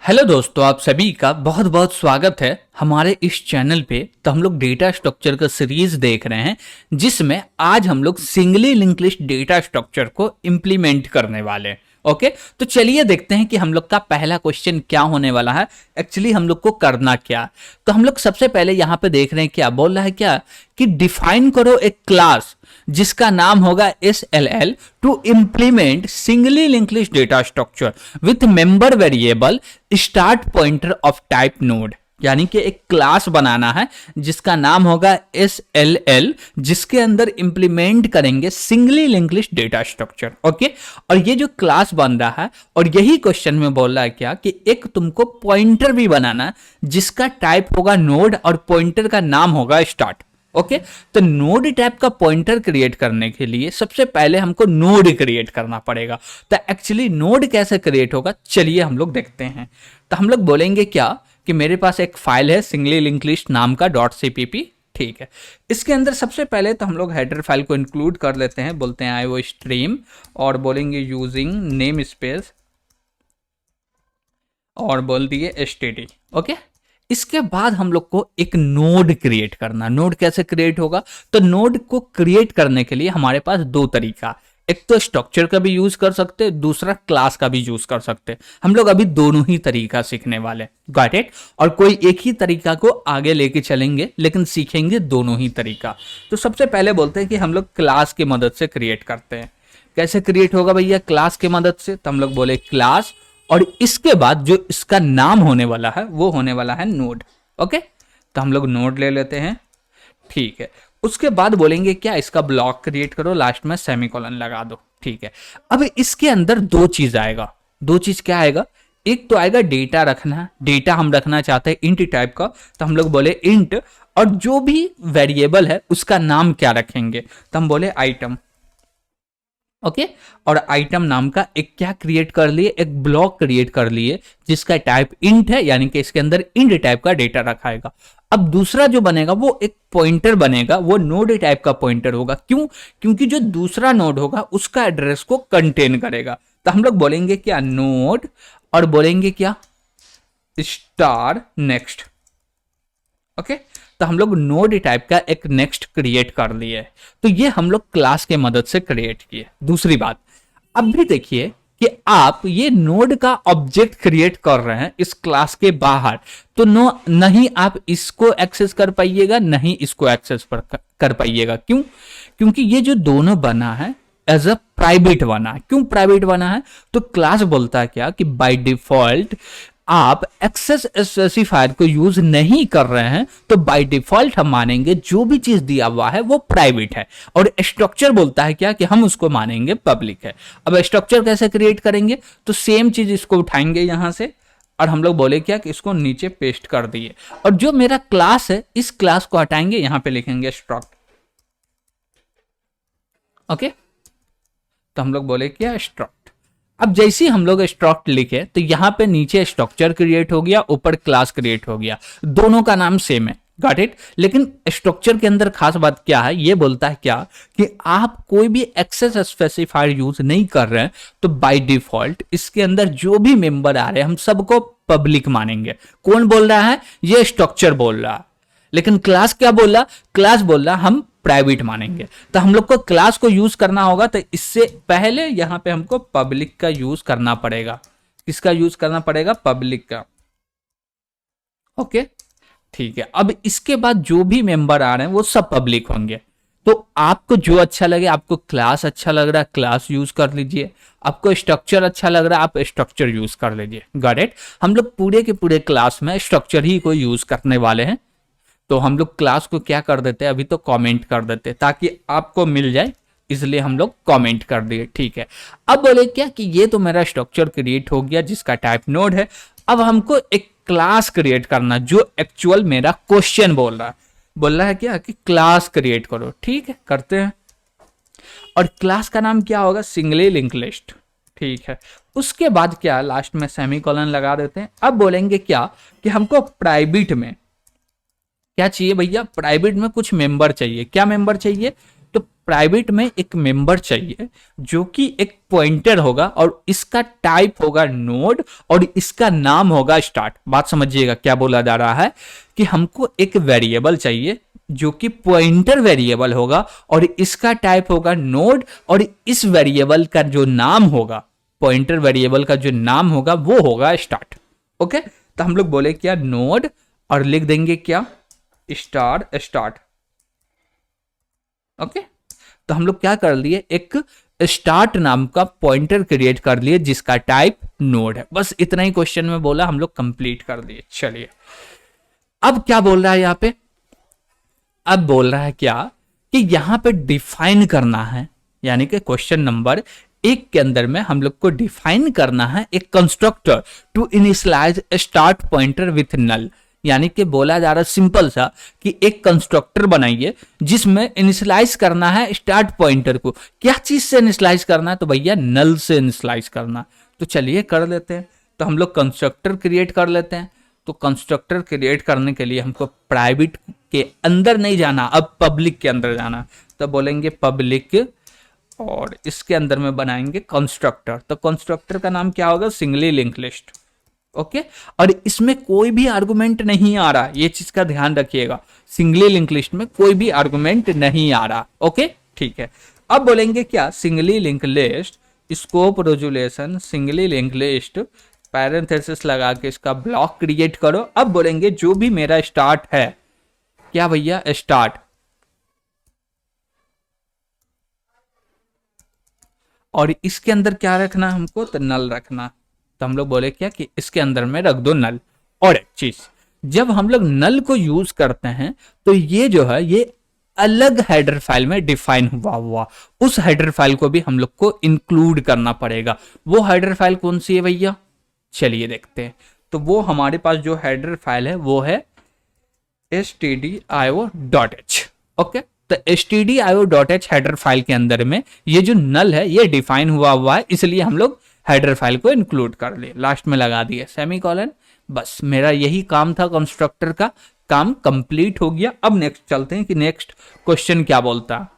Hello दोस्तों, आप सभी का बहुत बहुत स्वागत है हमारे इस चैनल पे। तो हम लोग डेटा स्ट्रक्चर का सीरीज देख रहे हैं जिसमें आज हम लोग singly linked list data structure को इम्प्लीमेंट करने वाले हैं। ओके, तो चलिए देखते हैं कि हम लोग का पहला क्वेश्चन क्या होने वाला है। एक्चुअली हम लोग को करना क्या, तो हम लोग सबसे पहले यहाँ पे देख रहे हैं क्या बोल रहा है, क्या कि डिफाइन करो एक क्लास जिसका नाम होगा SLL to implement singly linked list data structure with member variable start pointer of type node. यानी कि एक क्लास बनाना है जिसका नाम होगा SLL, जिसके अंदर इंप्लीमेंट करेंगे singly linked list data structure. Okay, और ये जो क्लास बन रहा है और यही क्वेश्चन में बोल रहा है क्या कि एक तुमको पॉइंटर भी बनाना है जिसका टाइप होगा नोड और पॉइंटर का नाम होगा स्टार्ट। ओके, तो नोड टाइप का पॉइंटर क्रिएट करने के लिए सबसे पहले हमको नोड क्रिएट करना पड़ेगा। तो एक्चुअली नोड कैसे क्रिएट होगा, चलिए हम लोग देखते हैं। तो हम लोग बोलेंगे क्या कि मेरे पास एक फाइल है सिंगली लिंक्ड लिस्ट नाम का .cpp। ठीक है, इसके अंदर सबसे पहले तो हम लोग हेडर फाइल को इंक्लूड कर लेते हैं, बोलते हैं IO स्ट्रीम और बोलेंगे यूजिंग नेम स्पेस और बोल दिए std। ओके, इसके बाद हम लोग को एक नोड क्रिएट करना। नोड कैसे क्रिएट होगा, तो नोड को क्रिएट करने के लिए हमारे पास दो तरीका, एक तो स्ट्रक्चर का भी यूज कर सकते हैं, दूसरा क्लास का भी यूज कर सकते हैं। हम लोग अभी दोनों ही तरीका सीखने वाले, गॉट इट। और कोई एक ही तरीका को आगे लेके चलेंगे लेकिन सीखेंगे दोनों ही तरीका। तो सबसे पहले बोलते हैं कि हम लोग क्लास की मदद से क्रिएट करते हैं। कैसे क्रिएट होगा भैया क्लास की मदद से, तो हम लोग बोले क्लास और इसके बाद जो इसका नाम होने वाला है वो होने वाला है नोड। ओके, तो हम लोग नोड ले लेते हैं। ठीक है, उसके बाद बोलेंगे क्या इसका ब्लॉक क्रिएट करो, लास्ट में सेमीकोलन लगा दो। ठीक है, अब इसके अंदर दो चीज आएगा। दो चीज क्या आएगा, एक तो आएगा डेटा रखना। डेटा हम रखना चाहते हैं इंट टाइप का, तो हम लोग बोले इंट, और जो भी वेरिएबल है उसका नाम क्या रखेंगे, तो हम बोले आइटम। ओके, और आइटम नाम का एक क्या क्रिएट कर लिए, एक ब्लॉक क्रिएट कर लिए जिसका टाइप इंट है, यानी कि इसके अंदर इंट टाइप का डेटा रखाएगा। अब दूसरा जो बनेगा वो एक पॉइंटर बनेगा, वो नोड टाइप का पॉइंटर होगा। क्यों, क्योंकि जो दूसरा नोड होगा उसका एड्रेस को कंटेन करेगा। तो हम लोग बोलेंगे क्या नोड और बोलेंगे क्या स्टार नेक्स्ट। ओके, तो हम लोग नोड टाइप का एक नेक्स्ट क्रिएट कर लिए। तो ये हम लोग क्लास के मदद से क्रिएट किए। दूसरी बात, अब भी देखिए कि आप ये नोड का ऑब्जेक्ट क्रिएट कर रहे हैं इस क्लास के बाहर, तो नहीं आप इसको एक्सेस कर पाइएगा, नहीं इसको एक्सेस कर पाइएगा। क्यों, क्योंकि ये जो दोनों बना है एज अ प्राइवेट बना है। क्यों प्राइवेट बना है, तो क्लास बोलता है क्या कि बाय डिफॉल्ट आप एक्सेस स्पेसिफायर को यूज नहीं कर रहे हैं, तो बाय डिफॉल्ट हम मानेंगे जो भी चीज दिया हुआ है वो प्राइवेट है। और स्ट्रक्चर बोलता है क्या कि हम उसको मानेंगे पब्लिक है। अब स्ट्रक्चर कैसे क्रिएट करेंगे, तो सेम चीज इसको उठाएंगे यहां से और हम लोग बोले क्या कि इसको नीचे पेस्ट कर दिए, और जो मेरा क्लास है इस क्लास को हटाएंगे, यहां पे लिखेंगे स्ट्रक्ट। ओके, तो हम लोग बोले क्या स्ट्रक्ट। अब जैसे ही हम लोग स्ट्रक्ट लिखे तो यहां पे नीचे स्ट्रक्चर क्रिएट हो गया, ऊपर क्लास क्रिएट हो गया, दोनों का नाम सेम है, गॉट इट। लेकिन स्ट्रक्चर के अंदर खास बात क्या है, ये बोलता है क्या कि आप कोई भी एक्सेस स्पेसिफायर यूज नहीं कर रहे हैं, तो बाय डिफॉल्ट इसके अंदर जो भी मेंबर आ रहे हैं हम सबको पब्लिक मानेंगे। कौन बोल रहा है, ये स्ट्रक्चर बोल रहा है। लेकिन क्लास क्या बोल रहा, क्लास बोल रहा हम प्राइवेट मानेंगे। तो हम लोग को क्लास को यूज करना होगा, तो इससे पहले यहां पे हमको पब्लिक का यूज करना पड़ेगा। किसका यूज करना पड़ेगा, पब्लिक का। ओके, ठीक है। अब इसके बाद जो भी मेंबर आ रहे हैं वो सब पब्लिक होंगे। तो आपको जो अच्छा लगे, आपको क्लास अच्छा लग रहा है क्लास यूज कर लीजिए, आपको स्ट्रक्चर अच्छा लग रहा है आप स्ट्रक्चर यूज कर लीजिए, गॉट इट। हम लोग पूरे के पूरे क्लास में स्ट्रक्चर ही को यूज करने वाले हैं। तो हम लोग क्लास को क्या कर देते हैं, अभी तो कमेंट कर देते हैं ताकि आपको मिल जाए, इसलिए हम लोग कमेंट कर दिए। ठीक है, अब बोले क्या कि ये तो मेरा स्ट्रक्चर क्रिएट हो गया जिसका टाइप नोड है। अब हमको एक क्लास क्रिएट करना जो एक्चुअल मेरा क्वेश्चन बोल रहा है क्या कि क्लास क्रिएट करो। ठीक है, करते हैं। और क्लास का नाम क्या होगा, सिंगली लिंक्ड लिस्ट। ठीक है, उसके बाद क्या लास्ट में सेमीकोलन लगा देते हैं। अब बोलेंगे क्या कि हमको प्राइवेट में क्या चाहिए भैया, प्राइवेट में कुछ मेंबर चाहिए। क्या मेंबर चाहिए, तो प्राइवेट में एक मेंबर चाहिए जो कि एक पॉइंटर होगा और इसका टाइप होगा नोड और इसका नाम होगा स्टार्ट। बात समझिएगा क्या बोला जा रहा है कि हमको एक वेरिएबल चाहिए जो कि पॉइंटर वेरिएबल होगा और इसका टाइप होगा नोड और इस वेरिएबल का जो नाम होगा, पॉइंटर वेरिएबल का जो नाम होगा वो होगा स्टार्ट। ओके, तो हम लोग बोले क्या नोड और लिख देंगे क्या स्टार्ट। ओके, तो हम लोग क्या कर लिए, एक स्टार्ट नाम का पॉइंटर क्रिएट कर लिए जिसका टाइप नोड है। बस इतना ही क्वेश्चन में बोला, हम लोग कंप्लीट कर दिए। चलिए अब क्या बोल रहा है यहाँ पे, अब बोल रहा है क्या कि यहां पे डिफाइन करना है, यानी कि क्वेश्चन नंबर 1 के अंदर में हम लोग को डिफाइन करना है एक constructor to initialise start pointer with null. यानी कि बोला जा रहा है सिंपल सा कि एक कंस्ट्रक्टर बनाइए जिसमें इनिशियलाइज करना है स्टार्ट पॉइंटर को। क्या चीज से इनिशियलाइज करना है, तो भैया नल से इनिशियलाइज करना। तो चलिए कर लेते हैं। तो हम लोग कंस्ट्रक्टर क्रिएट कर लेते हैं। तो कंस्ट्रक्टर क्रिएट करने के लिए हमको प्राइवेट के अंदर नहीं जाना, अब पब्लिक के अंदर जाना। तो बोलेंगे पब्लिक और इसके अंदर में बनाएंगे कंस्ट्रक्टर। तो कंस्ट्रक्टर का नाम क्या होगा, सिंगली लिंक लिस्ट। ओके, और इसमें कोई भी आर्गुमेंट नहीं आ रहा, ये चीज का ध्यान रखिएगा। सिंगली लिंक लिस्ट में कोई भी आर्गुमेंट नहीं आ रहा। ओके ठीक है, अब बोलेंगे क्या, singly link list scope resolution singly link list parenthesis लगा के इसका ब्लॉक क्रिएट करो। अब बोलेंगे जो भी मेरा स्टार्ट है, क्या भैया स्टार्ट, और इसके अंदर क्या रखना हमको, तो नल रखना। तो हम लोग बोले क्या कि इसके अंदर में रख दो नल। और एक चीज, जब हम लोग नल को यूज करते हैं तो ये जो है ये अलग हेडर फाइल में डिफाइन हुआ उस हेडर फाइल को भी हम लोग को इंक्लूड करना पड़ेगा। वो हेडर फाइल कौन सी है भैया, चलिए देखते हैं। तो वो हमारे पास जो हेडर फाइल है वो है stdio.h। ओके, तो stdio.h हेडर फाइल के अंदर में ये जो नल है ये डिफाइन हुआ है, इसलिए हम लोग हेडर फाइल को इंक्लूड कर लिए, लास्ट में लगा दिए सेमीकोलन। बस मेरा यही काम था, कंस्ट्रक्टर का काम कंप्लीट हो गया। अब नेक्स्ट चलते हैं कि नेक्स्ट क्वेश्चन क्या बोलता है।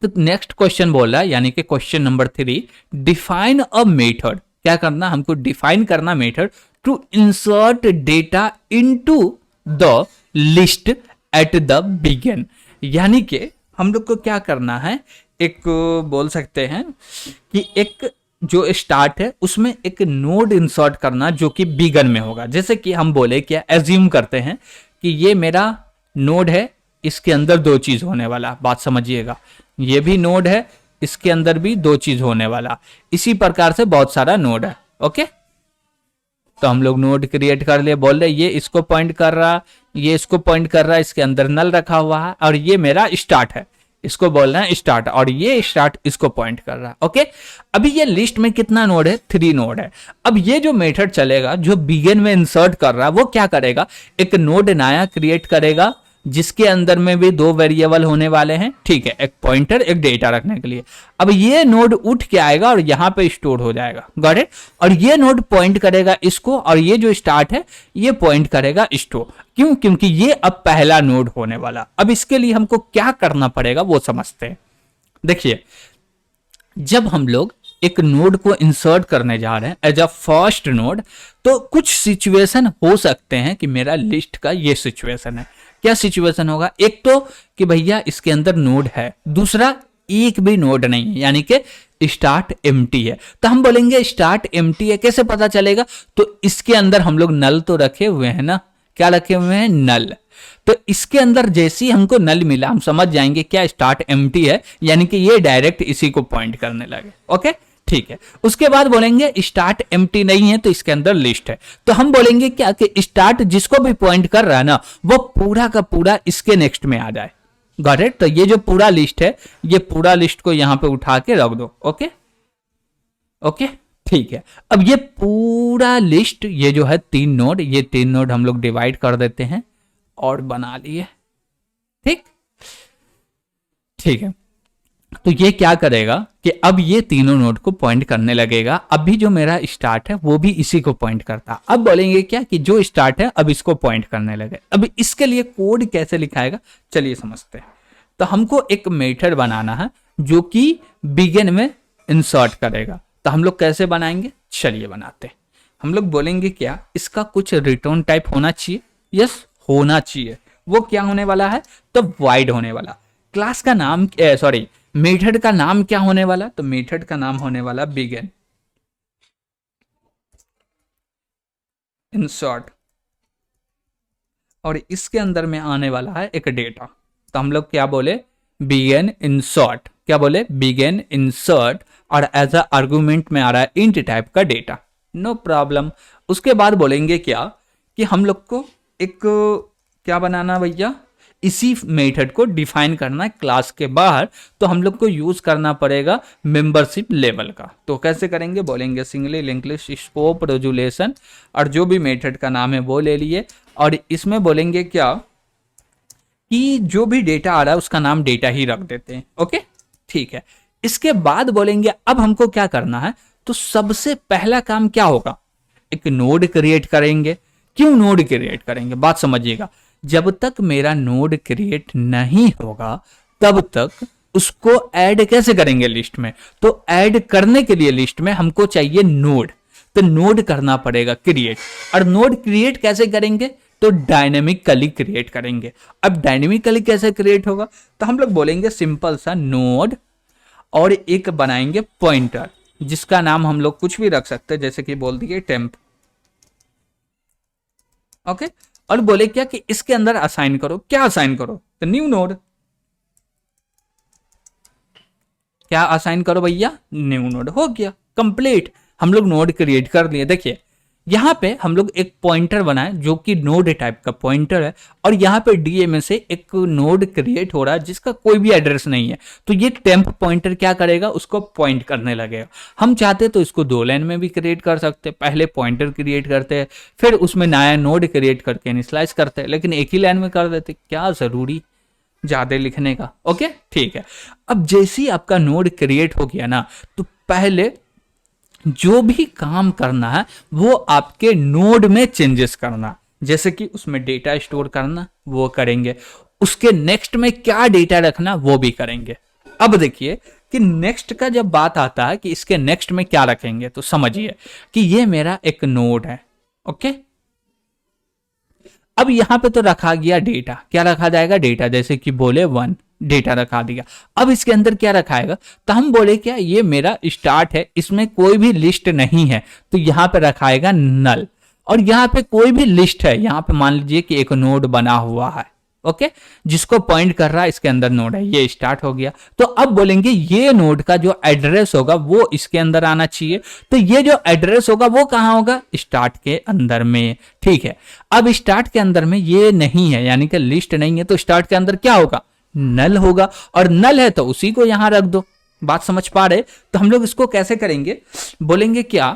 तो नेक्स्ट क्वेश्चन बोल रहा है, यानी कि question number 3, define a method. क्या करना, हमको डिफाइन करना method to insert data into the list at the begin. यानी कि हम लोग को क्या करना है, एक बोल सकते हैं कि एक जो स्टार्ट है उसमें एक नोड इंसर्ट करना जो कि बिगन में होगा। जैसे कि हम बोले क्या, एज्यूम करते हैं कि ये मेरा नोड है, इसके अंदर 2 चीज होने वाला। बात समझिएगा, ये भी नोड है, इसके अंदर भी 2 चीज होने वाला। इसी प्रकार से बहुत सारा नोड है। ओके, तो हम लोग नोड क्रिएट कर लिए, बोल रहे ये इसको पॉइंट कर रहा, ये इसको पॉइंट कर रहा है, इसके अंदर नल रखा हुआ है, और ये मेरा स्टार्ट है, इसको बोलना है स्टार्ट, और ये स्टार्ट इसको पॉइंट कर रहा है। ओके, अभी ये लिस्ट में कितना नोड है, 3 नोड है। अब ये जो मेथड चलेगा जो बिगिन में इंसर्ट कर रहा है वो क्या करेगा, एक नोड नया क्रिएट करेगा जिसके अंदर में भी 2 वेरिएबल होने वाले हैं। ठीक है, एक पॉइंटर एक डेटा रखने के लिए। अब ये नोड उठ के आएगा और यहां पे स्टोर हो जाएगा, गॉट इट। और ये नोड पॉइंट करेगा इसको, और ये जो स्टार्ट है ये पॉइंट करेगा स्टोर। क्यों, क्योंकि ये अब पहला नोड होने वाला। अब इसके लिए हमको क्या करना पड़ेगा वो समझते हैं। देखिए, जब हम लोग एक नोड को इंसर्ट करने जा रहे हैं एज अ फर्स्ट नोड, तो कुछ सिचुएशन हो सकते हैं कि मेरा लिस्ट का ये सिचुएशन है। क्या सिचुएशन होगा, एक तो कि भैया इसके अंदर नोड है, दूसरा एक भी नोड नहीं है, यानी कि स्टार्ट एम्प्टी है। तो हम बोलेंगे स्टार्ट एम्प्टी है, कैसे पता चलेगा, तो इसके अंदर हम लोग नल तो रखे हुए हैं ना, क्या रखे हुए हैं, नल। तो इसके अंदर जैसे ही हमको नल मिला हम समझ जाएंगे क्या स्टार्ट एम्प्टी है, यानी कि ये डायरेक्ट इसी को पॉइंट करने लगे। ओके ठीक है, उसके बाद बोलेंगे स्टार्ट एम्प्टी नहीं है तो इसके अंदर लिस्ट है। तो हम बोलेंगे क्या कि स्टार्ट जिसको भी पॉइंट कर रहा है ना वो पूरा का पूरा इसके नेक्स्ट में आ जाए, गॉट इट। तो ये जो पूरा लिस्ट है ये पूरा लिस्ट को यहां पे उठा के रख दो। ओके ओके ठीक है, अब ये पूरा लिस्ट, ये जो है 3 नोड, ये 3 नोड हम लोग डिवाइड कर देते हैं और बना लिए। ठीक ठीक है, तो ये क्या करेगा कि अब ये तीनों नोड को पॉइंट करने लगेगा। अभी जो मेरा स्टार्ट है वो भी इसी को पॉइंट करता। अब बोलेंगे क्या कि जो स्टार्ट है अब इसको पॉइंट करने लगे। अब इसके लिए कोड कैसे लिखाएगा, चलिए समझते हैं। तो हमको एक मेथड बनाना है जो कि बिगिन में इंसर्ट करेगा। तो हम लोग कैसे बनाएंगे, चलिए बनाते हैं। हम लोग बोलेंगे क्या, इसका कुछ रिटर्न टाइप होना चाहिए, यस होना चाहिए। वो क्या होने वाला है, तो वाइड होने वाला। क्लास का नाम सॉरी मेथड का नाम क्या होने वाला, तो मेथड का नाम होने वाला बिगिन इंसर्ट, और इसके अंदर में आने वाला है एक डेटा। तो हम लोग क्या बोले, बिगिन इंसर्ट, क्या बोले बिगिन इंसर्ट, और एज अ आर्गुमेंट में आ रहा है इंट टाइप का डेटा, नो प्रॉब्लम। उसके बाद बोलेंगे क्या कि हम लोग को एक क्या बनाना भैया, इसी मेथड को डिफाइन करना है क्लास के बाहर। तो हम लोग को यूज करना पड़ेगा मेंबरशिप लेवल का। तो कैसे करेंगे, बोलेंगे singly link list scope resolution, और जो भी मेथड का नाम है वो ले लिए, और इसमें बोलेंगे क्या कि जो भी डेटा आ रहा है उसका नाम डेटा ही रख देते हैं। ओके ठीक है। इसके बाद बोलेंगे अब हमको क्या करना है, तो सबसे पहला काम क्या होगा, एक नोड क्रिएट करेंगे। क्यों नोड क्रिएट करेंगे, बात समझिएगा। जब तक मेरा नोड क्रिएट नहीं होगा तब तक उसको ऐड कैसे करेंगे लिस्ट में, तो ऐड करने के लिए लिस्ट में हमको चाहिए नोड। तो नोड करना पड़ेगा क्रिएट, और नोड क्रिएट कैसे करेंगे, तो डायनेमिकली क्रिएट करेंगे। अब डायनेमिकली कैसे क्रिएट होगा, तो हम लोग बोलेंगे सिंपल सा नोड, और एक बनाएंगे पॉइंटर जिसका नाम हम लोग कुछ भी रख सकते हैं, जैसे कि बोल दिए टेम्प। ओके और बोले क्या कि इसके अंदर असाइन करो, क्या असाइन करो, तो न्यू नोड। क्या असाइन करो भैया, न्यू नोड। हो गया कंप्लीट, हम लोग नोड क्रिएट कर लिए। देखिए यहां पे हम लोग एक पॉइंटर बनाए जो कि नोड टाइप का पॉइंटर है, और यहां पे डीए में से एक नोड क्रिएट हो रहा है जिसका कोई भी एड्रेस नहीं है। तो ये टेम्प पॉइंटर क्या करेगा, उसको पॉइंट करने लगेगा। हम चाहते तो इसको 2 लाइन में भी क्रिएट कर सकते, पहले पॉइंटर क्रिएट करते हैं फिर उसमें नया नोड क्रिएट करके इनिशियलाइज करते हैं, लेकिन एक ही लाइन में कर देते, क्या जरूरी ज्यादा लिखने का। ओके ठीक है। अब जैसे ही आपका नोड क्रिएट हो गया ना, तो पहले जो भी काम करना है वो आपके नोड में चेंजेस करना, जैसे कि उसमें डेटा स्टोर करना वो करेंगे, उसके नेक्स्ट में क्या डेटा रखना वो भी करेंगे। अब देखिए कि नेक्स्ट का जब बात आता है कि इसके नेक्स्ट में क्या रखेंगे, तो समझिए कि ये मेरा एक नोड है। ओके अब यहां पे तो रखा गया डेटा, क्या रखा जाएगा, डेटा, जैसे कि बोले 1 डेटा रखा दिया। अब इसके अंदर क्या रखाएगा, तो हम बोले क्या ये मेरा स्टार्ट है, इसमें कोई भी लिस्ट नहीं है, तो यहां पे रखाएगा नल। और यहां पे कोई भी लिस्ट है, यहां पे मान लीजिए कि एक नोड बना हुआ है, ओके जिसको पॉइंट कर रहा है इसके अंदर नोड है, ये स्टार्ट हो गया। तो अब बोलेंगे ये नोड का जो एड्रेस होगा वो इसके अंदर आना चाहिए। तो ये जो एड्रेस होगा वो कहां होगा, स्टार्ट के अंदर में। ठीक है, अब स्टार्ट के अंदर में ये नहीं है, यानी कि लिस्ट नहीं है, तो स्टार्ट के अंदर क्या होगा, नल होगा, और नल है तो उसी को यहां रख दो। बात समझ पा रहे, तो हम लोग इसको कैसे करेंगे, बोलेंगे क्या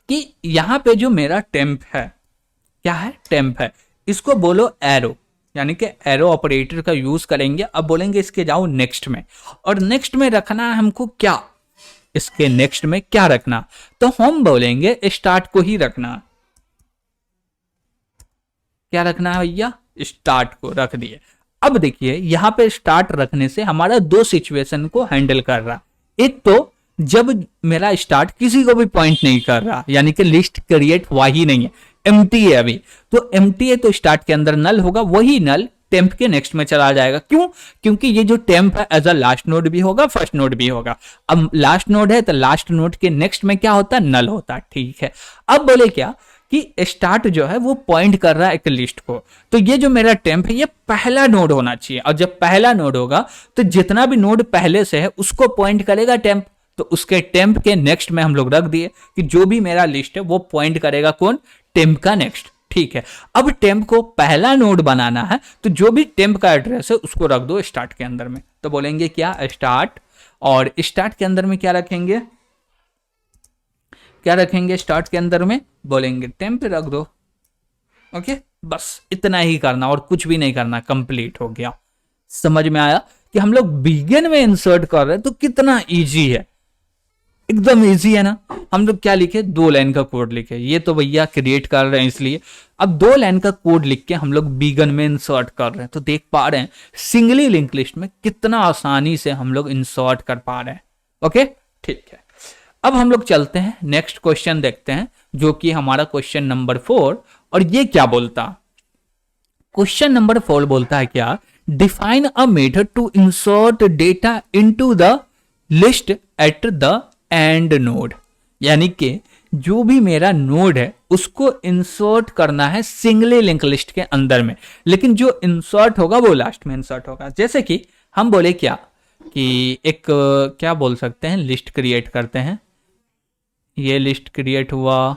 कि यहां पे जो मेरा टेम्प है, क्या है, टेम्प है, इसको बोलो एरो, यानी कि एरो ऑपरेटर का यूज करेंगे। अब बोलेंगे इसके जाओ नेक्स्ट में, और नेक्स्ट में रखना है हमको क्या, इसके नेक्स्ट में क्या रखना, तो हम बोलेंगे स्टार्ट को ही रखना। क्या रखना है भैया, स्टार्ट को रख दिए। अब देखिए यहां पे स्टार्ट रखने से हमारा 2 सिचुएशन को हैंडल कर रहा। एक तो जब मेरा स्टार्ट किसी को भी पॉइंट नहीं कर रहा, यानी कि लिस्ट क्रिएट हुआ ही नहीं है, एम्प्टी है अभी, तो एम्प्टी है तो स्टार्ट के अंदर नल होगा, वही नल टेम्प के नेक्स्ट में चला जाएगा। क्यों, क्योंकि ये जो टेम्प है एज अ लास्ट नोड भी होगा, फर्स्ट नोड भी होगा। अब लास्ट नोड है तो लास्ट नोड के नेक्स्ट में क्या होता है, नल होता है। ठीक है, अब बोले क्या कि स्टार्ट जो है वो पॉइंट कर रहा है एक लिस्ट को, तो ये जो मेरा टेम्प है ये पहला नोड होना चाहिए, और जब पहला नोड होगा तो जितना भी नोड पहले से है उसको पॉइंट करेगा टेम्प। तो उसके टेम्प के नेक्स्ट में हम लोग रख दिए कि जो भी मेरा लिस्ट है वो पॉइंट करेगा कौन, टेम्प का नेक्स्ट। ठीक है, अब टेम्प को पहला नोड बनाना है, तो जो भी टेम्प का एड्रेस है उसको रख दो स्टार्ट के अंदर में। तो बोलेंगे क्या, स्टार्ट, और स्टार्ट के अंदर में क्या रखेंगे, क्या रखेंगे स्टार्ट के अंदर में, बोलेंगे टेम्प रख दो। ओके बस इतना ही करना और कुछ भी नहीं करना, कंप्लीट हो गया। समझ में आया कि हम लोग बिगिन में इंसर्ट कर रहे हैं तो कितना इजी है, एकदम इजी है ना। हम लोग क्या लिखे, 2 लाइन का कोड लिखे। ये तो भैया क्रिएट कर रहे हैं इसलिए। अब 2 लाइन का कोड लिख के हम लोग बिगन में इंसर्ट कर रहे हैं। तो देख पा रहे हैं सिंगली लिंक लिस्ट में कितना आसानी से हम लोग इंसर्ट कर पा रहे हैं। ओके, ठीक है। अब हम लोग चलते हैं नेक्स्ट क्वेश्चन देखते हैं, जो कि हमारा क्वेश्चन नंबर 4। और ये क्या बोलता, क्वेश्चन नंबर 4 बोलता है क्या, define a method to insert data into the list at the end node. यानी कि जो भी मेरा नोड है उसको इंसर्ट करना है सिंगली लिंक लिस्ट के अंदर में, लेकिन जो इंसर्ट होगा वो लास्ट में इंसर्ट होगा। जैसे कि हम बोले क्या कि एक क्या बोल सकते हैं, लिस्ट क्रिएट करते हैं। ये लिस्ट क्रिएट हुआ,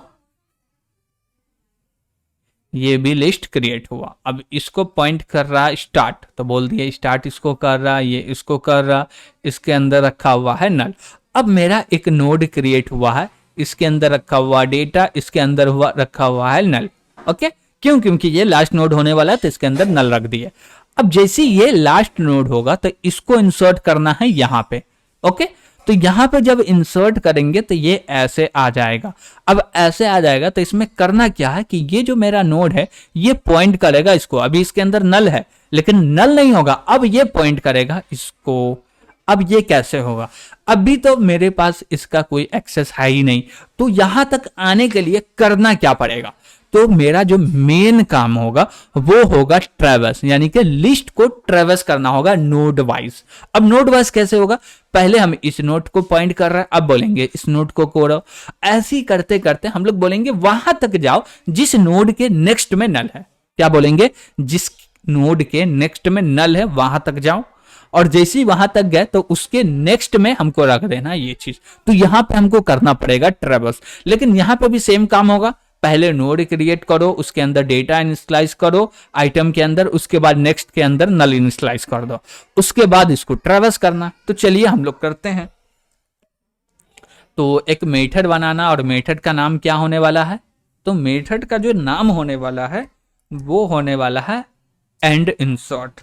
ये भी लिस्ट क्रिएट हुआ। अब इसको पॉइंट कर रहा स्टार्ट, तो बोल दिया स्टार्ट इसको कर रहा, ये इसको कर रहा, इसके अंदर रखा हुआ है नल। अब मेरा एक नोड क्रिएट हुआ है, इसके अंदर रखा हुआ डेटा, इसके अंदर रखा हुआ है नल। ओके, क्यों, क्योंकि ये लास्ट नोड होने वाला है तो इसके अंदर नल रख दिए। अब जैसे ये लास्ट नोड होगा तो इसको इंसर्ट करना है यहां पे। ओके, तो यहां पे जब इंसर्ट करेंगे तो ये ऐसे आ जाएगा। अब ऐसे आ जाएगा तो इसमें करना क्या है कि ये जो मेरा नोड है ये पॉइंट करेगा इसको। अभी इसके अंदर नल है लेकिन नल नहीं होगा, अब ये पॉइंट करेगा इसको। अब ये कैसे होगा, अभी तो मेरे पास इसका कोई एक्सेस है ही नहीं, तो यहां तक आने के लिए करना क्या पड़ेगा, तो मेरा जो मेन काम होगा वो होगा ट्रैवर्स, यानी कि लिस्ट को ट्रैवर्स करना होगा नोड वाइज। अब नोड वाइज कैसे होगा, पहले हम इस नोड को पॉइंट कर रहे हैं, अब बोलेंगे इस नोड को कोड़ो। ऐसे ही करते करते हम लोग बोलेंगे वहां तक जाओ जिस नोड के नेक्स्ट में नल है। क्या बोलेंगे, जिस नोड के नेक्स्ट में नल है वहां तक जाओ, और जैसे ही वहां तक गए तो उसके नेक्स्ट में हमको रख देना ये चीज। तो यहां पे हमको करना पड़ेगा ट्रैवर्स, लेकिन यहां पे भी सेम काम होगा। पहले नोड क्रिएट करो, उसके अंदर डेटा इनिशियलाइज करो आइटम के अंदर, उसके बाद नेक्स्ट के अंदर नल इनिशियलाइज कर दो, उसके बाद इसको ट्रैवर्स करना। तो चलिए हम लोग करते हैं। तो एक मेथड बनाना, और मेथड का नाम क्या होने वाला है, तो मेथड का जो नाम होने वाला है वो होने वाला है एंड इंसर्ट।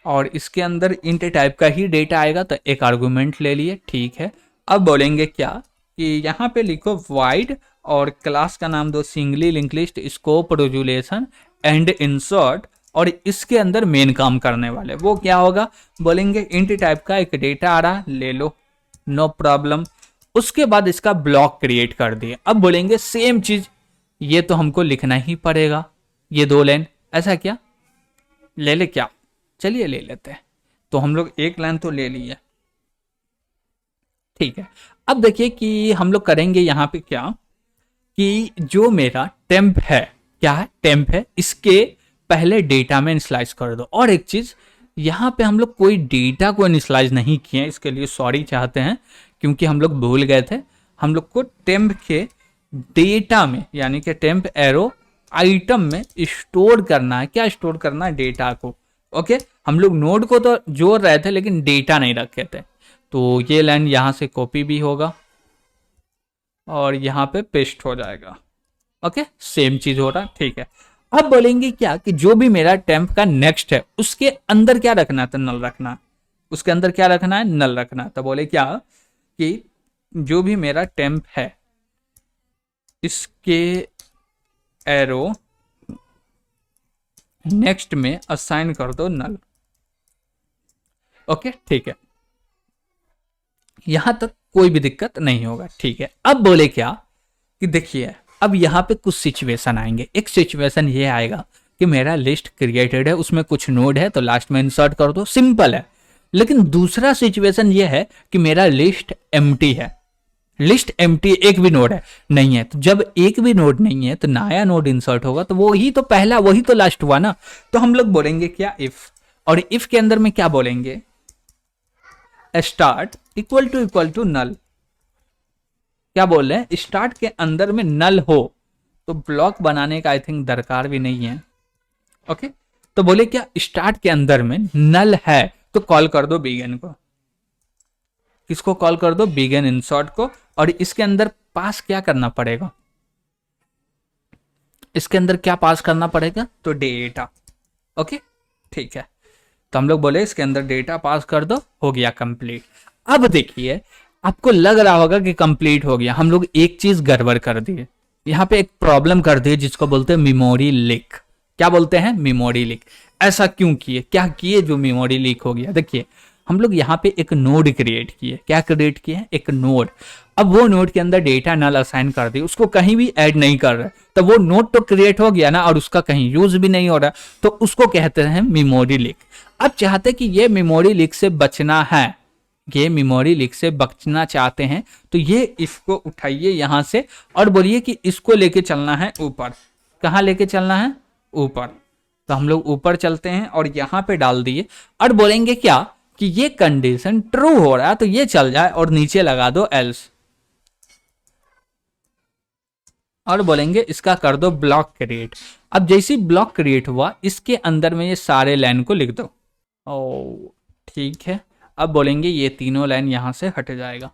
और इसके इंट टाइप का ही डेटा आएगा, तो एक आर्गुमेंट ले लिए, ठीक है। अब बोलेंगे क्या कि यहाँ पे लिखो वाइड, और क्लास का नाम दो singly link list scope resolution and insert, और इसके अंदर मेन काम करने वाले वो क्या होगा, बोलेंगे इंट टाइप का एक डेटा आ रहा, ले लो, नो प्रॉब्लम। उसके बाद इसका ब्लॉक क्रिएट कर दिए। अब बोलेंगे सेम चीज, ये तो हमको लिखना ही पड़ेगा, ये 2 लाइन, ऐसा क्या ले ले, क्या, चलिए ले लेते हैं। तो हम लोग 1 लाइन तो ले लिए, ठीक है। अब देखिए कि हम लोग करेंगे यहाँ पे क्या कि जो मेरा टेम्प है, क्या है, टेम्प है, इसके पहले डेटा में इनिशियलाइज कर दो। और एक चीज, यहाँ पे हम लोग कोई डेटा को इनिशियलाइज नहीं किए, इसके लिए सॉरी चाहते हैं, क्योंकि हम लोग भूल गए थे। हम लोग को टेम्प के डेटा में, यानी कि टेम्प एरो आइटम में स्टोर करना है। क्या स्टोर करना है, डेटा को। ओके, हम लोग नोड को तो जोड़ रहे थे लेकिन डेटा नहीं रखे थे। तो ये लाइन यहां से कॉपी भी होगा और यहाँ पे पेस्ट हो जाएगा। ओके, सेम चीज हो रहा, ठीक है। अब बोलेंगे क्या कि जो भी मेरा टेम्प का नेक्स्ट है उसके अंदर क्या रखना है, तो नल रखना है। उसके अंदर क्या रखना है, नल रखना है। तो बोले क्या कि जो भी मेरा टेम्प है इसके एरो नेक्स्ट में असाइन कर दो नल। ओके, ठीक है, यहां तक कोई भी दिक्कत नहीं होगा, ठीक है। अब बोले क्या कि देखिए अब यहां पे कुछ सिचुएशन आएंगे। एक सिचुएशन ये आएगा कि मेरा लिस्ट क्रिएटेड है, उसमें कुछ नोड है तो लास्ट में इंसर्ट कर दो, सिंपल है। लेकिन दूसरा सिचुएशन ये है कि मेरा लिस्ट एम्प्टी है, लिस्ट एम्प्टी, एक भी नोड है नहीं है। तो जब एक भी नोड नहीं है तो नया नोड इंसर्ट होगा, तो वो ही तो पहला, वही तो लास्ट हुआ ना। तो हम लोग बोलेंगे क्या, इफ, और इफ के अंदर में क्या बोलेंगे, स्टार्ट इक्वल टू नल। क्या बोल रहे हैं, स्टार्ट के अंदर में नल हो तो ब्लॉक बनाने का आई थिंक दरकार भी नहीं है। ओके, तो बोले क्या स्टार्ट के अंदर में नल है तो कॉल कर दो बिगिन को। किसको कॉल कर दो, बिगिन इंसर्ट को। और इसके अंदर पास क्या करना पड़ेगा, इसके अंदर क्या पास करना पड़ेगा, तो डेटा। ओके, ठीक है। तो हम लोग बोले इसके अंदर डेटा पास कर दो, हो गया कंप्लीट। अब देखिए आपको लग रहा होगा कि कंप्लीट हो गया, हम लोग एक चीज गड़बड़ कर दिए, यहाँ पे एक प्रॉब्लम कर दी जिसको बोलते हैं मेमोरी लीक। क्या बोलते हैं? Memory leak. ऐसा क्यों किए, क्या किए जो मेमोरी लीक हो गया? देखिए हम लोग यहाँ पे एक नोड क्रिएट किए। क्या क्रिएट किए हैं? एक नोड। अब वो नोड के अंदर डेटा नल असाइन कर दी, उसको कहीं भी ऐड नहीं कर रहे, तो वो नोड तो क्रिएट हो गया ना, और उसका कहीं यूज भी नहीं हो रहा, तो उसको कहते हैं मेमोरी लीक। अब चाहते कि ये मेमोरी लीक से बचना है, ये मेमोरी लीक से बचना चाहते हैं, तो ये इसको उठाइए यहां से और बोलिए कि इसको लेके चलना है ऊपर। कहाँ लेके चलना है? ऊपर। तो हम लोग ऊपर चलते हैं और यहां पे डाल दिए और बोलेंगे क्या कि ये कंडीशन ट्रू हो रहा है तो ये चल जाए, और नीचे लगा दो एल्स, और बोलेंगे इसका कर दो ब्लॉक क्रिएट। अब जैसी ब्लॉक क्रिएट हुआ, इसके अंदर में ये सारे लाइन को लिख दो। ओ ठीक है, अब बोलेंगे ये तीनों लाइन यहां से हट जाएगा।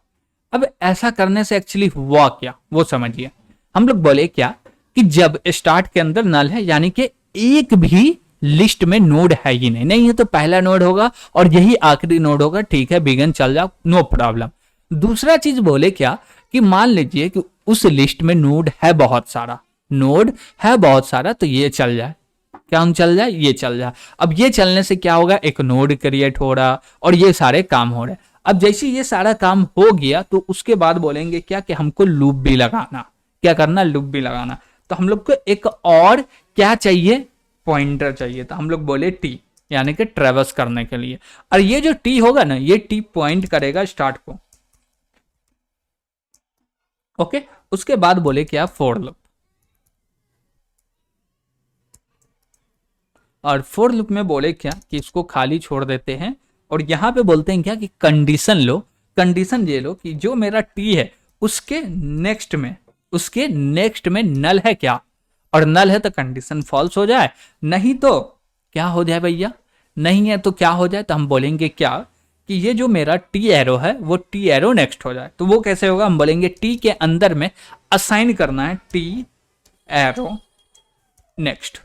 अब ऐसा करने से एक्चुअली हुआ क्या वो समझिए। हम लोग बोले क्या कि जब स्टार्ट के अंदर नल है, यानी कि एक भी लिस्ट में नोड है ही नहीं, नहीं है तो पहला नोड होगा और यही आखिरी नोड होगा, ठीक है बिगिन चल जाओ, नो प्रॉब्लम। दूसरा चीज बोले क्या कि मान लीजिए कि उस लिस्ट में नोड है बहुत सारा, नोड है बहुत सारा, तो ये चल जाए। क्या हम चल जाए? ये चल जाए। अब ये चलने से क्या होगा? एक नोड क्रिएट हो रहा और ये सारे काम हो रहे। अब जैसे ये सारा काम हो गया तो उसके बाद बोलेंगे क्या कि हमको लूप भी लगाना। क्या करना? लूप भी लगाना। तो हम लोग को एक और क्या चाहिए? पॉइंटर चाहिए। तो हम लोग बोले टी, यानी कि ट्रेवर्स करने के लिए। और ये जो टी होगा ना, ये टी पॉइंट करेगा स्टार्ट को। ओके, उसके बाद बोले क्या? For loop. और फॉर लूप में बोले क्या कि इसको खाली छोड़ देते हैं और यहां पे बोलते हैं क्या कि कंडीशन लो। कंडीशन ये लो कि जो मेरा टी है उसके नेक्स्ट में नल है क्या, और नल है तो कंडीशन फॉल्स हो जाए, नहीं तो क्या हो जाए भैया? नहीं है तो क्या हो जाए? तो हम बोलेंगे क्या कि ये जो मेरा टी एरो है वो टी एरो नेक्स्ट हो जाए। तो वो कैसे होगा? हम बोलेंगे टी के अंदर में असाइन करना है टी एरो नेक्स्ट।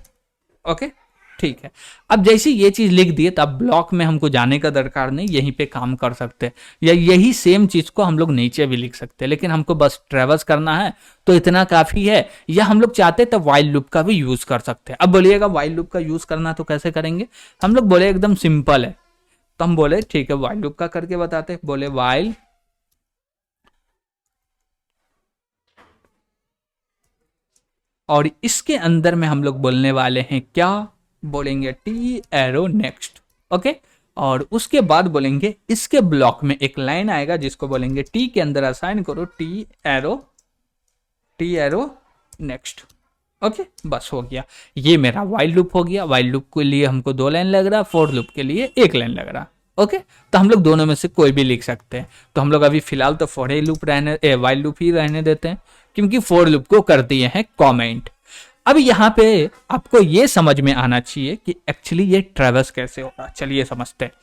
ओके ठीक है। अब जैसे ये चीज लिख दिए तो अब ब्लॉक में हमको जाने का दरकार नहीं, यहीं पे काम कर सकते हैं, या यही सेम चीज को हम लोग नीचे भी लिख सकते हैं, लेकिन हमको बस ट्रेवर्स करना है तो इतना काफी है। या हम लोग चाहते तो वाइल लूप का भी यूज कर सकते हैं। अब बोलिएगा वाइल लूप का यूज करना तो कैसे करेंगे? हम लोग बोले एकदम सिंपल है, तो हम बोले ठीक है वाइल लूप का करके बताते। बोले वाइल और इसके अंदर में हम लोग बोलने वाले हैं क्या? बोलेंगे टी एरो नेक्स्ट। ओके, और उसके बाद बोलेंगे इसके ब्लॉक में एक लाइन आएगा जिसको बोलेंगे टी के अंदर असाइन करो टी एरो नेक्स्ट। ओके बस हो गया, ये मेरा वाइल लूप हो गया। वाइल लूप के लिए हमको 2 लाइन लग रहा, फॉर लूप के लिए 1 लाइन लग रहा। ओके, तो हम लोग दोनों में से कोई भी लिख सकते हैं। तो हम लोग अभी फिलहाल तो फॉर लूप वाइल लूप ही रहने देते हैं, क्योंकि फॉर लूप को कर दिए हैं कमेंट। अब यहाँ पे आपको ये समझ में आना चाहिए कि एक्चुअली ये ट्रेवर्स कैसे होगा। चलिए समझते हैं।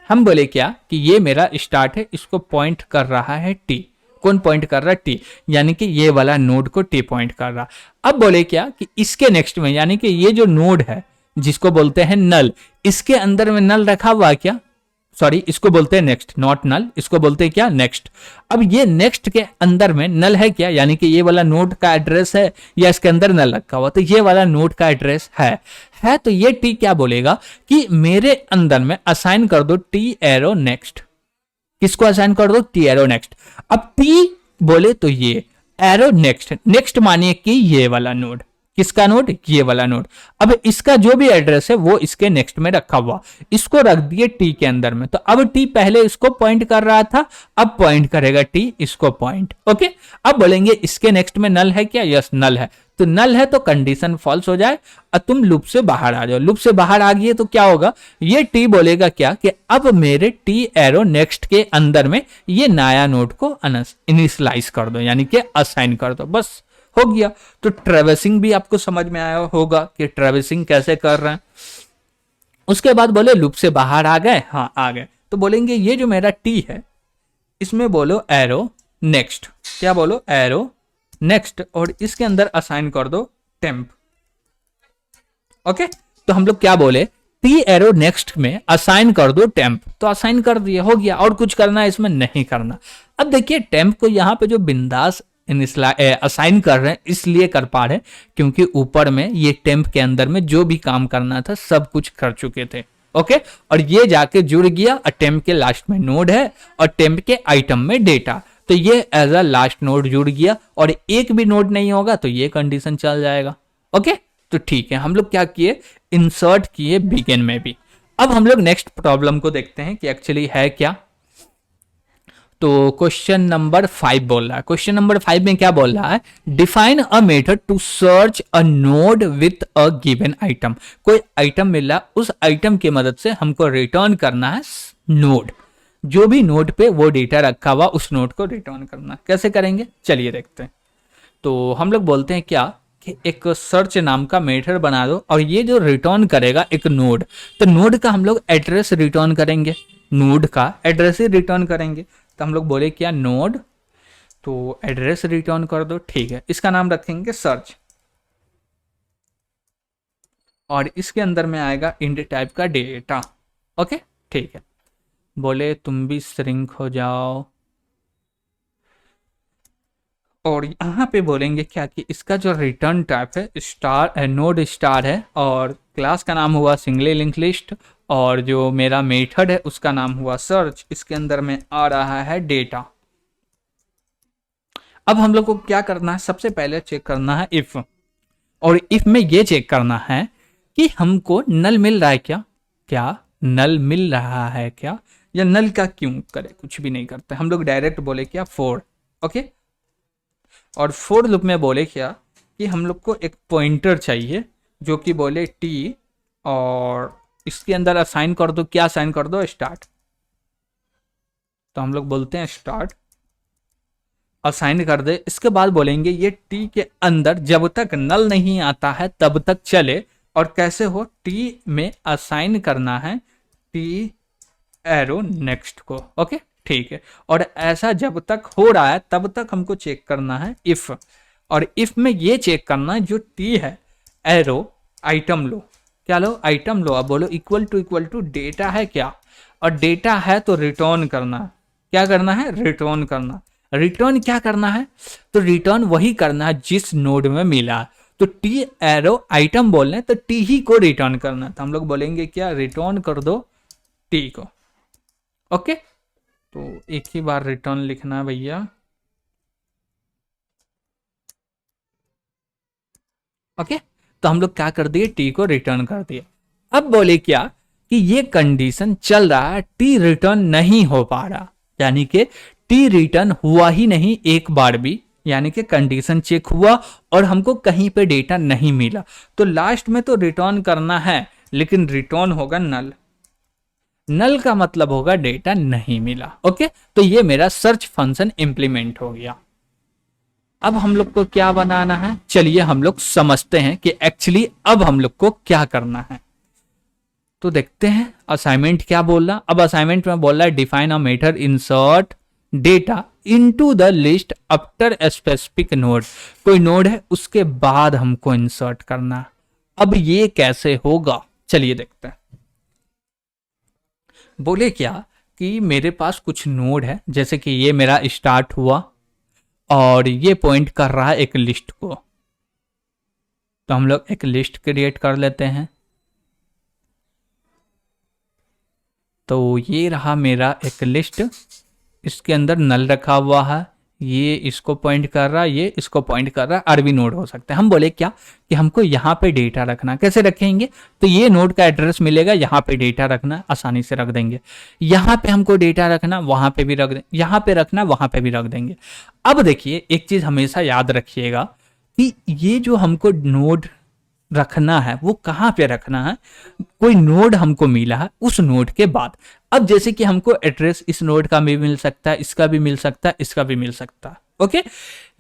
हम बोले क्या कि ये मेरा स्टार्ट है, इसको पॉइंट कर रहा है टी। कौन पॉइंट कर रहा है? टी, यानी कि ये वाला नोड को टी पॉइंट कर रहा। अब बोले क्या कि इसके नेक्स्ट में, यानी कि ये जो नोड है जिसको बोलते हैं नल, इसके अंदर में नल रखा हुआ क्या? सॉरी, इसको बोलते हैं नेक्स्ट, नॉट नल, इसको बोलते हैं क्या? नेक्स्ट। अब ये नेक्स्ट के अंदर में नल है क्या? यानी कि ये वाला नोड का एड्रेस है या इसके अंदर नल रखा हुआ? तो ये वाला नोड का एड्रेस है तो ये टी क्या बोलेगा कि मेरे अंदर में असाइन कर दो टी एरो नेक्स्ट। किसको असाइन कर दो? T arrow next. अब टी बोले तो ये एरो नेक्स्ट, नेक्स्ट मानिए कि ये वाला नोड। किसका नोड? ये वाला नोड। अब इसका जो भी एड्रेस है वो इसके नेक्स्ट में रखा हुआ, इसको रख दिए टी के अंदर में। तो अब टी पहले इसको पॉइंट कर रहा था, अब पॉइंट करेगा टी इसको पॉइंट। ओके, अब बोलेंगे इसके नेक्स्ट में नल है क्या? यस नल है। तो नल है तो कंडीशन फॉल्स हो जाए और तुम लूप से बाहर आ जाओ। लूप से बाहर आ गए तो क्या होगा? ये टी बोलेगा क्या कि अब मेरे टी एरो नेक्स्ट के अंदर में ये नया नोड को इनिशियलाइज कर दो, यानी कि असाइन कर दो। बस हो गया। तो ट्रेवर्सिंग भी आपको समझ में आया होगा कि ट्रेवर्सिंग कैसे कर रहे हैं। उसके बाद बोले लूप से बाहर आ गए, हाँ आ गए, तो बोलेंगे ये जो मेरा टी है इसमें बोलो एरो नेक्स्ट। क्या बोलो? एरो नेक्स्ट, और इसके अंदर असाइन कर दो टेम्प। ओके, तो हम लोग क्या बोले टी एरो नेक्स्ट में असाइन कर दो टेम्प, तो असाइन कर दिया, हो गया, और कुछ करना है इसमें नहीं करना। अब देखिए टेम्प को यहाँ पे जो बिंदास असाइन कर रहे हैं इसलिए कर पा रहे हैं क्योंकि ऊपर में ये टेम्प के अंदर में जो भी काम करना था सब कुछ कर चुके थे। ओके, और ये जाके जुड़ गया और टेम्प के लास्ट में नोड है और टेम्प के आइटम में डेटा, तो ये एज अ लास्ट नोड जुड़ गया और एक भी नोड नहीं होगा तो ये कंडीशन चल जाएगा। ओके, तो ठीक है, हम लोग क्या किए, इंसर्ट किए बिगिन में भी। अब हम लोग नेक्स्ट प्रॉब्लम को देखते हैं कि एक्चुअली है क्या। तो क्वेश्चन नंबर 5 बोल रहा है, क्वेश्चन नंबर 5 में क्या बोल रहा है, define a method to search a node with a given item. कोई आइटम मिला, उस आइटम की मदद से हमको रिटर्न करना है नोड, जो भी नोड पे वो डेटा रखा हुआ उस नोड को रिटर्न करना। कैसे करेंगे चलिए देखते हैं। तो हम लोग बोलते हैं क्या कि एक सर्च नाम का मेथड बना दो और ये जो रिटर्न करेगा एक नोड, तो नोड का हम लोग एड्रेस रिटर्न करेंगे, नोड का एड्रेस ही रिटर्न करेंगे। तो हम लोग बोले क्या, नोड, तो एड्रेस रिटर्न कर दो, ठीक है, इसका नाम रखेंगे सर्च और इसके अंदर में आएगा इंट टाइप का डेटा। ओके, ठीक है, बोले तुम भी श्रिंक हो जाओ और यहाँ पे बोलेंगे क्या कि इसका जो रिटर्न टाइप है स्टार नोड स्टार है और क्लास का नाम हुआ सिंगली लिंक लिस्ट और जो मेरा मेथड है उसका नाम हुआ सर्च, इसके अंदर में आ रहा है डेटा। अब हम लोग को क्या करना है, सबसे पहले चेक करना है इफ, और इफ में ये चेक करना है कि हमको नल मिल रहा है क्या, क्या नल मिल रहा है क्या, या नल का क्यों करे, कुछ भी नहीं करते हम लोग, डायरेक्ट बोले क्या फोर। ओके, और फोर लूप में बोले क्या कि हम लोग को एक पॉइंटर चाहिए जो कि बोले टी और इसके अंदर असाइन कर दो, क्या असाइन कर दो, स्टार्ट। तो हम लोग बोलते हैं स्टार्ट, असाइन कर दे। इसके बाद बोलेंगे ये टी के अंदर जब तक नल नहीं आता है तब तक चले, और कैसे हो, टी में असाइन करना है टी एरो नेक्स्ट को। ओके, ठीक है, और ऐसा जब तक हो रहा है तब तक हमको चेक करना है इफ, और इफ में ये चेक करना है जो टी है एरो आइटम लो, क्या लो, आइटम लो। अब बोलो इक्वल टू डेटा है क्या, और डेटा है तो रिटर्न करना, क्या करना है, रिटर्न करना। रिटर्न क्या करना है, तो रिटर्न वही करना है जिस नोड में मिला, तो टी एरो आइटम बोल रहे हैं तो टी ही को रिटर्न करना, तो हम लोग बोलेंगे क्या, रिटर्न कर दो टी को। ओके, तो एक ही बार रिटर्न लिखना भैया। ओके, तो हम लोग क्या कर दिए, टी को रिटर्न कर दिया। अब बोले क्या कि ये कंडीशन चल रहा है, टी रिटर्न नहीं हो पा रहा, यानी कि टी रिटर्न हुआ ही नहीं एक बार भी, यानी कि कंडीशन चेक हुआ और हमको कहीं पे डेटा नहीं मिला, तो लास्ट में तो रिटर्न करना है लेकिन रिटर्न होगा नल, नल का मतलब होगा डेटा नहीं मिला। ओके, तो ये मेरा सर्च फंक्शन इंप्लीमेंट हो गया। अब हम लोग को क्या बनाना है, चलिए हम लोग समझते हैं कि एक्चुअली अब हम लोग को क्या करना है। तो देखते हैं असाइनमेंट क्या बोल रहा। अब असाइनमेंट में बोल रहा है define a method insert data into the list after specific node, कोई नोड है उसके बाद हमको इंसर्ट करना। अब ये कैसे होगा चलिए देखते हैं। बोले क्या कि मेरे पास कुछ नोड है, जैसे कि ये मेरा स्टार्ट हुआ और ये पॉइंट कर रहा है एक लिस्ट को, तो हम लोग एक लिस्ट क्रिएट कर लेते हैं। तो ये रहा मेरा एक लिस्ट, इसके अंदर नल रखा हुआ है, ये इसको पॉइंट कर रहा है, ये इसको पॉइंट कर रहा है, आरबी नोड हो सकता है। हम बोले क्या कि हमको यहाँ पे डेटा रखना, कैसे रखेंगे, तो ये नोड का एड्रेस मिलेगा, यहाँ पे डेटा रखना, आसानी से रख देंगे। यहाँ पे हमको डेटा रखना, वहां पे भी रख दें, यहाँ पे रखना, वहां पे भी रख देंगे। अब देखिए एक चीज हमेशा याद रखिएगा कि ये जो हमको नोड रखना है वो कहाँ पे रखना है, कोई नोड हमको मिला है उस नोड के बाद। अब जैसे कि हमको एड्रेस इस नोड का भी मिल सकता है, इसका भी मिल सकता है, इसका भी मिल सकता है। ओके,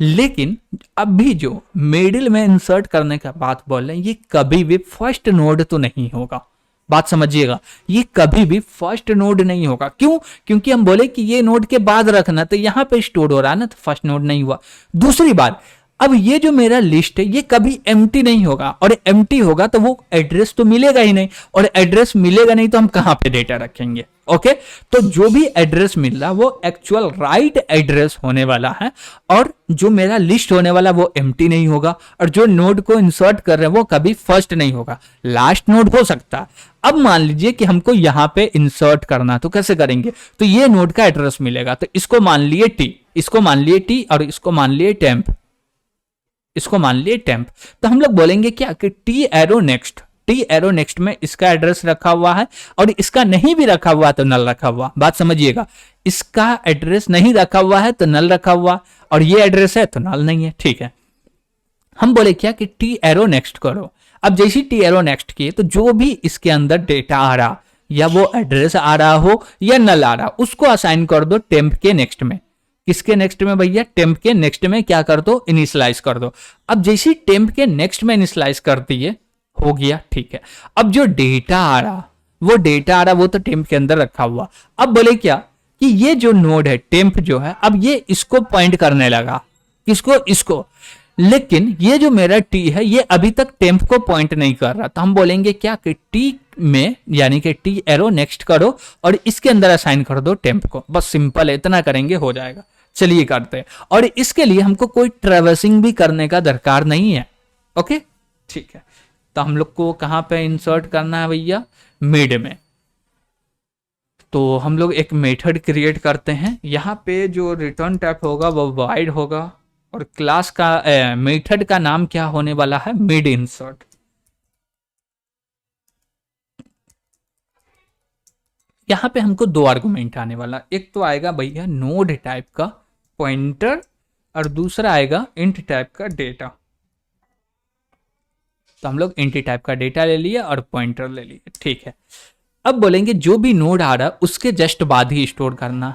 लेकिन अभी जो मिडिल में इंसर्ट करने का बात बोल रहे हैं, ये कभी भी फर्स्ट नोड तो नहीं होगा, बात समझिएगा, ये कभी भी फर्स्ट नोड नहीं होगा। क्यों, क्योंकि हम बोले कि ये नोड के बाद रखना, तो यहाँ पे स्टोर हो रहा है ना, तो फर्स्ट नोड नहीं हुआ। दूसरी बात, अब ये जो मेरा लिस्ट है ये कभी एम्प्टी नहीं होगा, और एम्प्टी होगा तो वो एड्रेस तो मिलेगा ही नहीं, और एड्रेस मिलेगा नहीं तो हम कहां पे डेटा रखेंगे। ओके, तो जो भी एड्रेस मिल रहा वो एक्चुअल राइट एड्रेस होने वाला है, और जो मेरा लिस्ट होने वाला वो एम्प्टी नहीं होगा, और जो नोड को इंसर्ट कर रहे हैं वो कभी फर्स्ट नहीं होगा, लास्ट नोड हो सकता है। अब मान लीजिए कि हमको यहां पे इंसर्ट करना, तो कैसे करेंगे, तो ये नोड का एड्रेस मिलेगा, तो इसको मान लिए टी, इसको मान लिए टी, और इसको मान लिए टेम्प, इसको मान लिए टेम्प। तो हम लोग बोलेंगे क्या कि T arrow next, T arrow next में इसका एड्रेस रखा हुआ है, और इसका नहीं भी रखा हुआ तो नल रखा हुआ, बात समझिएगा, इसका एड्रेस नहीं रखा हुआ है तो नल रखा हुआ, और ये एड्रेस है तो नल नहीं है। ठीक है, हम बोले क्या कि टी एरो नेक्स्ट करो। अब जैसी टी एरो नेक्स्ट किए तो जो भी इसके अंदर डेटा आ रहा, या वो एड्रेस आ रहा हो या नल आ रहा, उसको असाइन कर दो टेम्प के नेक्स्ट में। किसके नेक्स्ट में भैया, टेम्प के नेक्स्ट में क्या कर दो, इनिशियलाइज कर दो। अब जैसी टेम्प के नेक्स्ट में इनिशियलाइज कर दिए, हो गया। ठीक है, अब जो डेटा आ रहा, वो डेटा आ रहा वो तो टेम्प के अंदर रखा हुआ। अब बोले क्या कि ये जो नोड है टेम्प जो है, अब ये इसको पॉइंट करने लगा, किसको, इसको, लेकिन ये जो मेरा टी है ये अभी तक टेम्प को पॉइंट नहीं कर रहा, तो हम बोलेंगे क्या कि टी में, यानी कि टी एरो नेक्स्ट करो और इसके अंदर असाइन कर दो टेम्प को। बस सिंपल है, इतना करेंगे हो जाएगा। चलिए करते हैं, और इसके लिए हमको कोई ट्रेवर्सिंग भी करने का दरकार नहीं है। ओके, ठीक है, तो हम लोग को कहां पे इंसर्ट करना है भैया, मिड में। तो हम लोग एक मेथड क्रिएट करते हैं, यहां पे जो रिटर्न टाइप होगा वो वाइड होगा, और क्लास का मेथड का नाम क्या होने वाला है, मिड इंसर्ट। यहां पे हमको दो आर्गुमेंट आने वाला, एक तो आएगा भैया नोड टाइप का पॉइंटर, और दूसरा आएगा इंट टाइप का डेटा। तो हम लोग इंट टाइप का डेटा ले लिए और पॉइंटर ले लिए। ठीक है, अब बोलेंगे जो भी नोड आ रहा उसके जस्ट बाद ही स्टोर करना।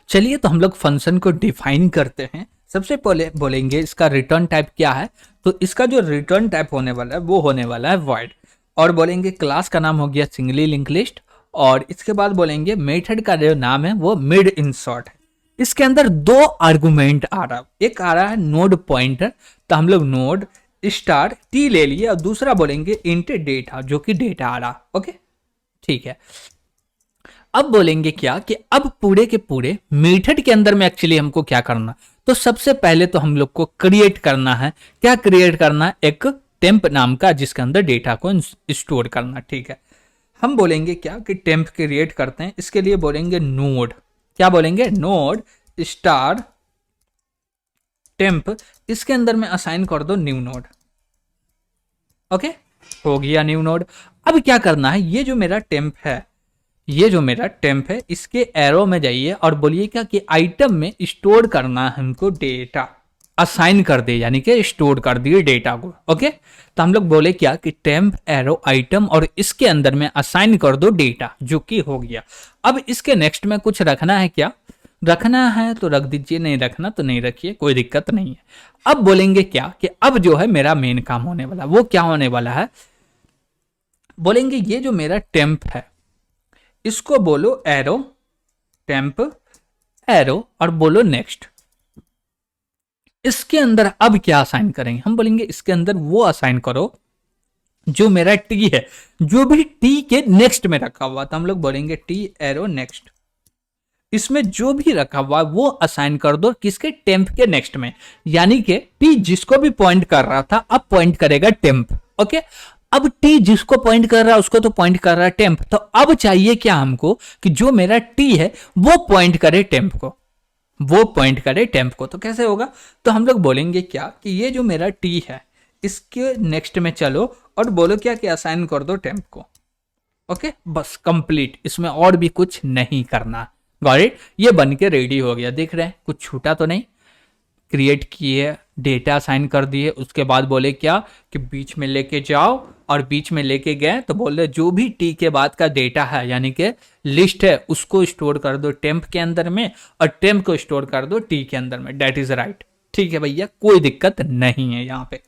चलिए तो हम लोग फंक्शन को डिफाइन करते हैं। सबसे पहले बोलेंगे इसका रिटर्न टाइप क्या है, तो इसका जो रिटर्न टाइप होने वाला है वो होने वाला है void, और बोलेंगे क्लास का नाम हो गया सिंगली लिंक लिस्ट, और इसके बाद बोलेंगे मेथड का जो नाम है वो मिड इंसर्ट है। इसके अंदर दो आर्गुमेंट आ रहा, एक आ रहा है नोड पॉइंटर, तो हम लोग नोड स्टार टी ले लिए, और दूसरा बोलेंगे इंट डेटा, जो कि डेटा आ रहा। ओके, ठीक है, अब बोलेंगे क्या कि अब पूरे के पूरे मेथड के अंदर में एक्चुअली हमको क्या करना, तो सबसे पहले तो हम लोग को क्रिएट करना है, क्या क्रिएट करना है, एक टेम्प नाम का जिसके अंदर डेटा को स्टोर करना। ठीक है, हम बोलेंगे क्या कि टेम्प क्रिएट करते हैं, इसके लिए बोलेंगे नोड, क्या बोलेंगे, नोड स्टार टेम्प, इसके अंदर में असाइन कर दो न्यू नोड। ओके, हो गया न्यू नोड। अब क्या करना है, ये जो मेरा टेम्प है, ये जो मेरा टेम्प है, इसके एरो में जाइए और बोलिए क्या कि आइटम में स्टोर करना है हमको डेटा, असाइन कर दे, यानी कि स्टोर कर दिए डेटा को। ओके, तो हम लोग बोले क्या कि टेम्प एरो आइटम, और इसके अंदर में असाइन कर दो डेटा, जो कि हो गया। अब इसके नेक्स्ट में कुछ रखना है, क्या रखना है तो रख दीजिए, नहीं रखना तो नहीं रखिए, कोई दिक्कत नहीं है। अब बोलेंगे क्या कि अब जो है मेरा मेन काम होने वाला, वो क्या होने वाला है, बोलेंगे ये जो मेरा टेम्प है इसको बोलो एरो टेम्प एरो, और बोलो नेक्स्ट। इसके अंदर अब क्या असाइन करेंगे, हम बोलेंगे इसके अंदर वो असाइन करो जो मेरा टी है, जो भी टी के नेक्स्ट में रखा हुआ, तो हम लोग बोलेंगे टी एरो नेक्स्ट, इसमें जो भी रखा हुआ वो असाइन कर दो किसके, टेम्प के नेक्स्ट में, यानी कि टी जिसको भी पॉइंट कर रहा था अब पॉइंट करेगा टेम्प। ओके, अब टी जिसको पॉइंट कर रहा है उसको तो पॉइंट कर रहा है टेम्प, तो अब चाहिए क्या हमको कि जो मेरा टी है वो पॉइंट करे टेम्प को, वो पॉइंट करे टेम्प को। तो कैसे होगा, तो हम लोग बोलेंगे क्या कि ये जो मेरा टी है इसके नेक्स्ट में चलो और बोलो क्या कि असाइन कर दो टेम्प को। ओके, बस कंप्लीट, इसमें और भी कुछ नहीं करना। गॉट इट, ये बन के रेडी हो गया, देख रहे हैं कुछ छूटा तो नहीं। क्रिएट किए, डेटा असाइन कर दिए, उसके बाद बोले क्या कि बीच में लेके जाओ, और बीच में लेके गए तो बोले जो भी टी के बाद का डेटा है यानी कि लिस्ट है उसको स्टोर कर दो टेम्प के अंदर में, और टेम्प को स्टोर कर दो टी के अंदर में। दैट इज राइट, ठीक है भैया, कोई दिक्कत नहीं है यहाँ पे।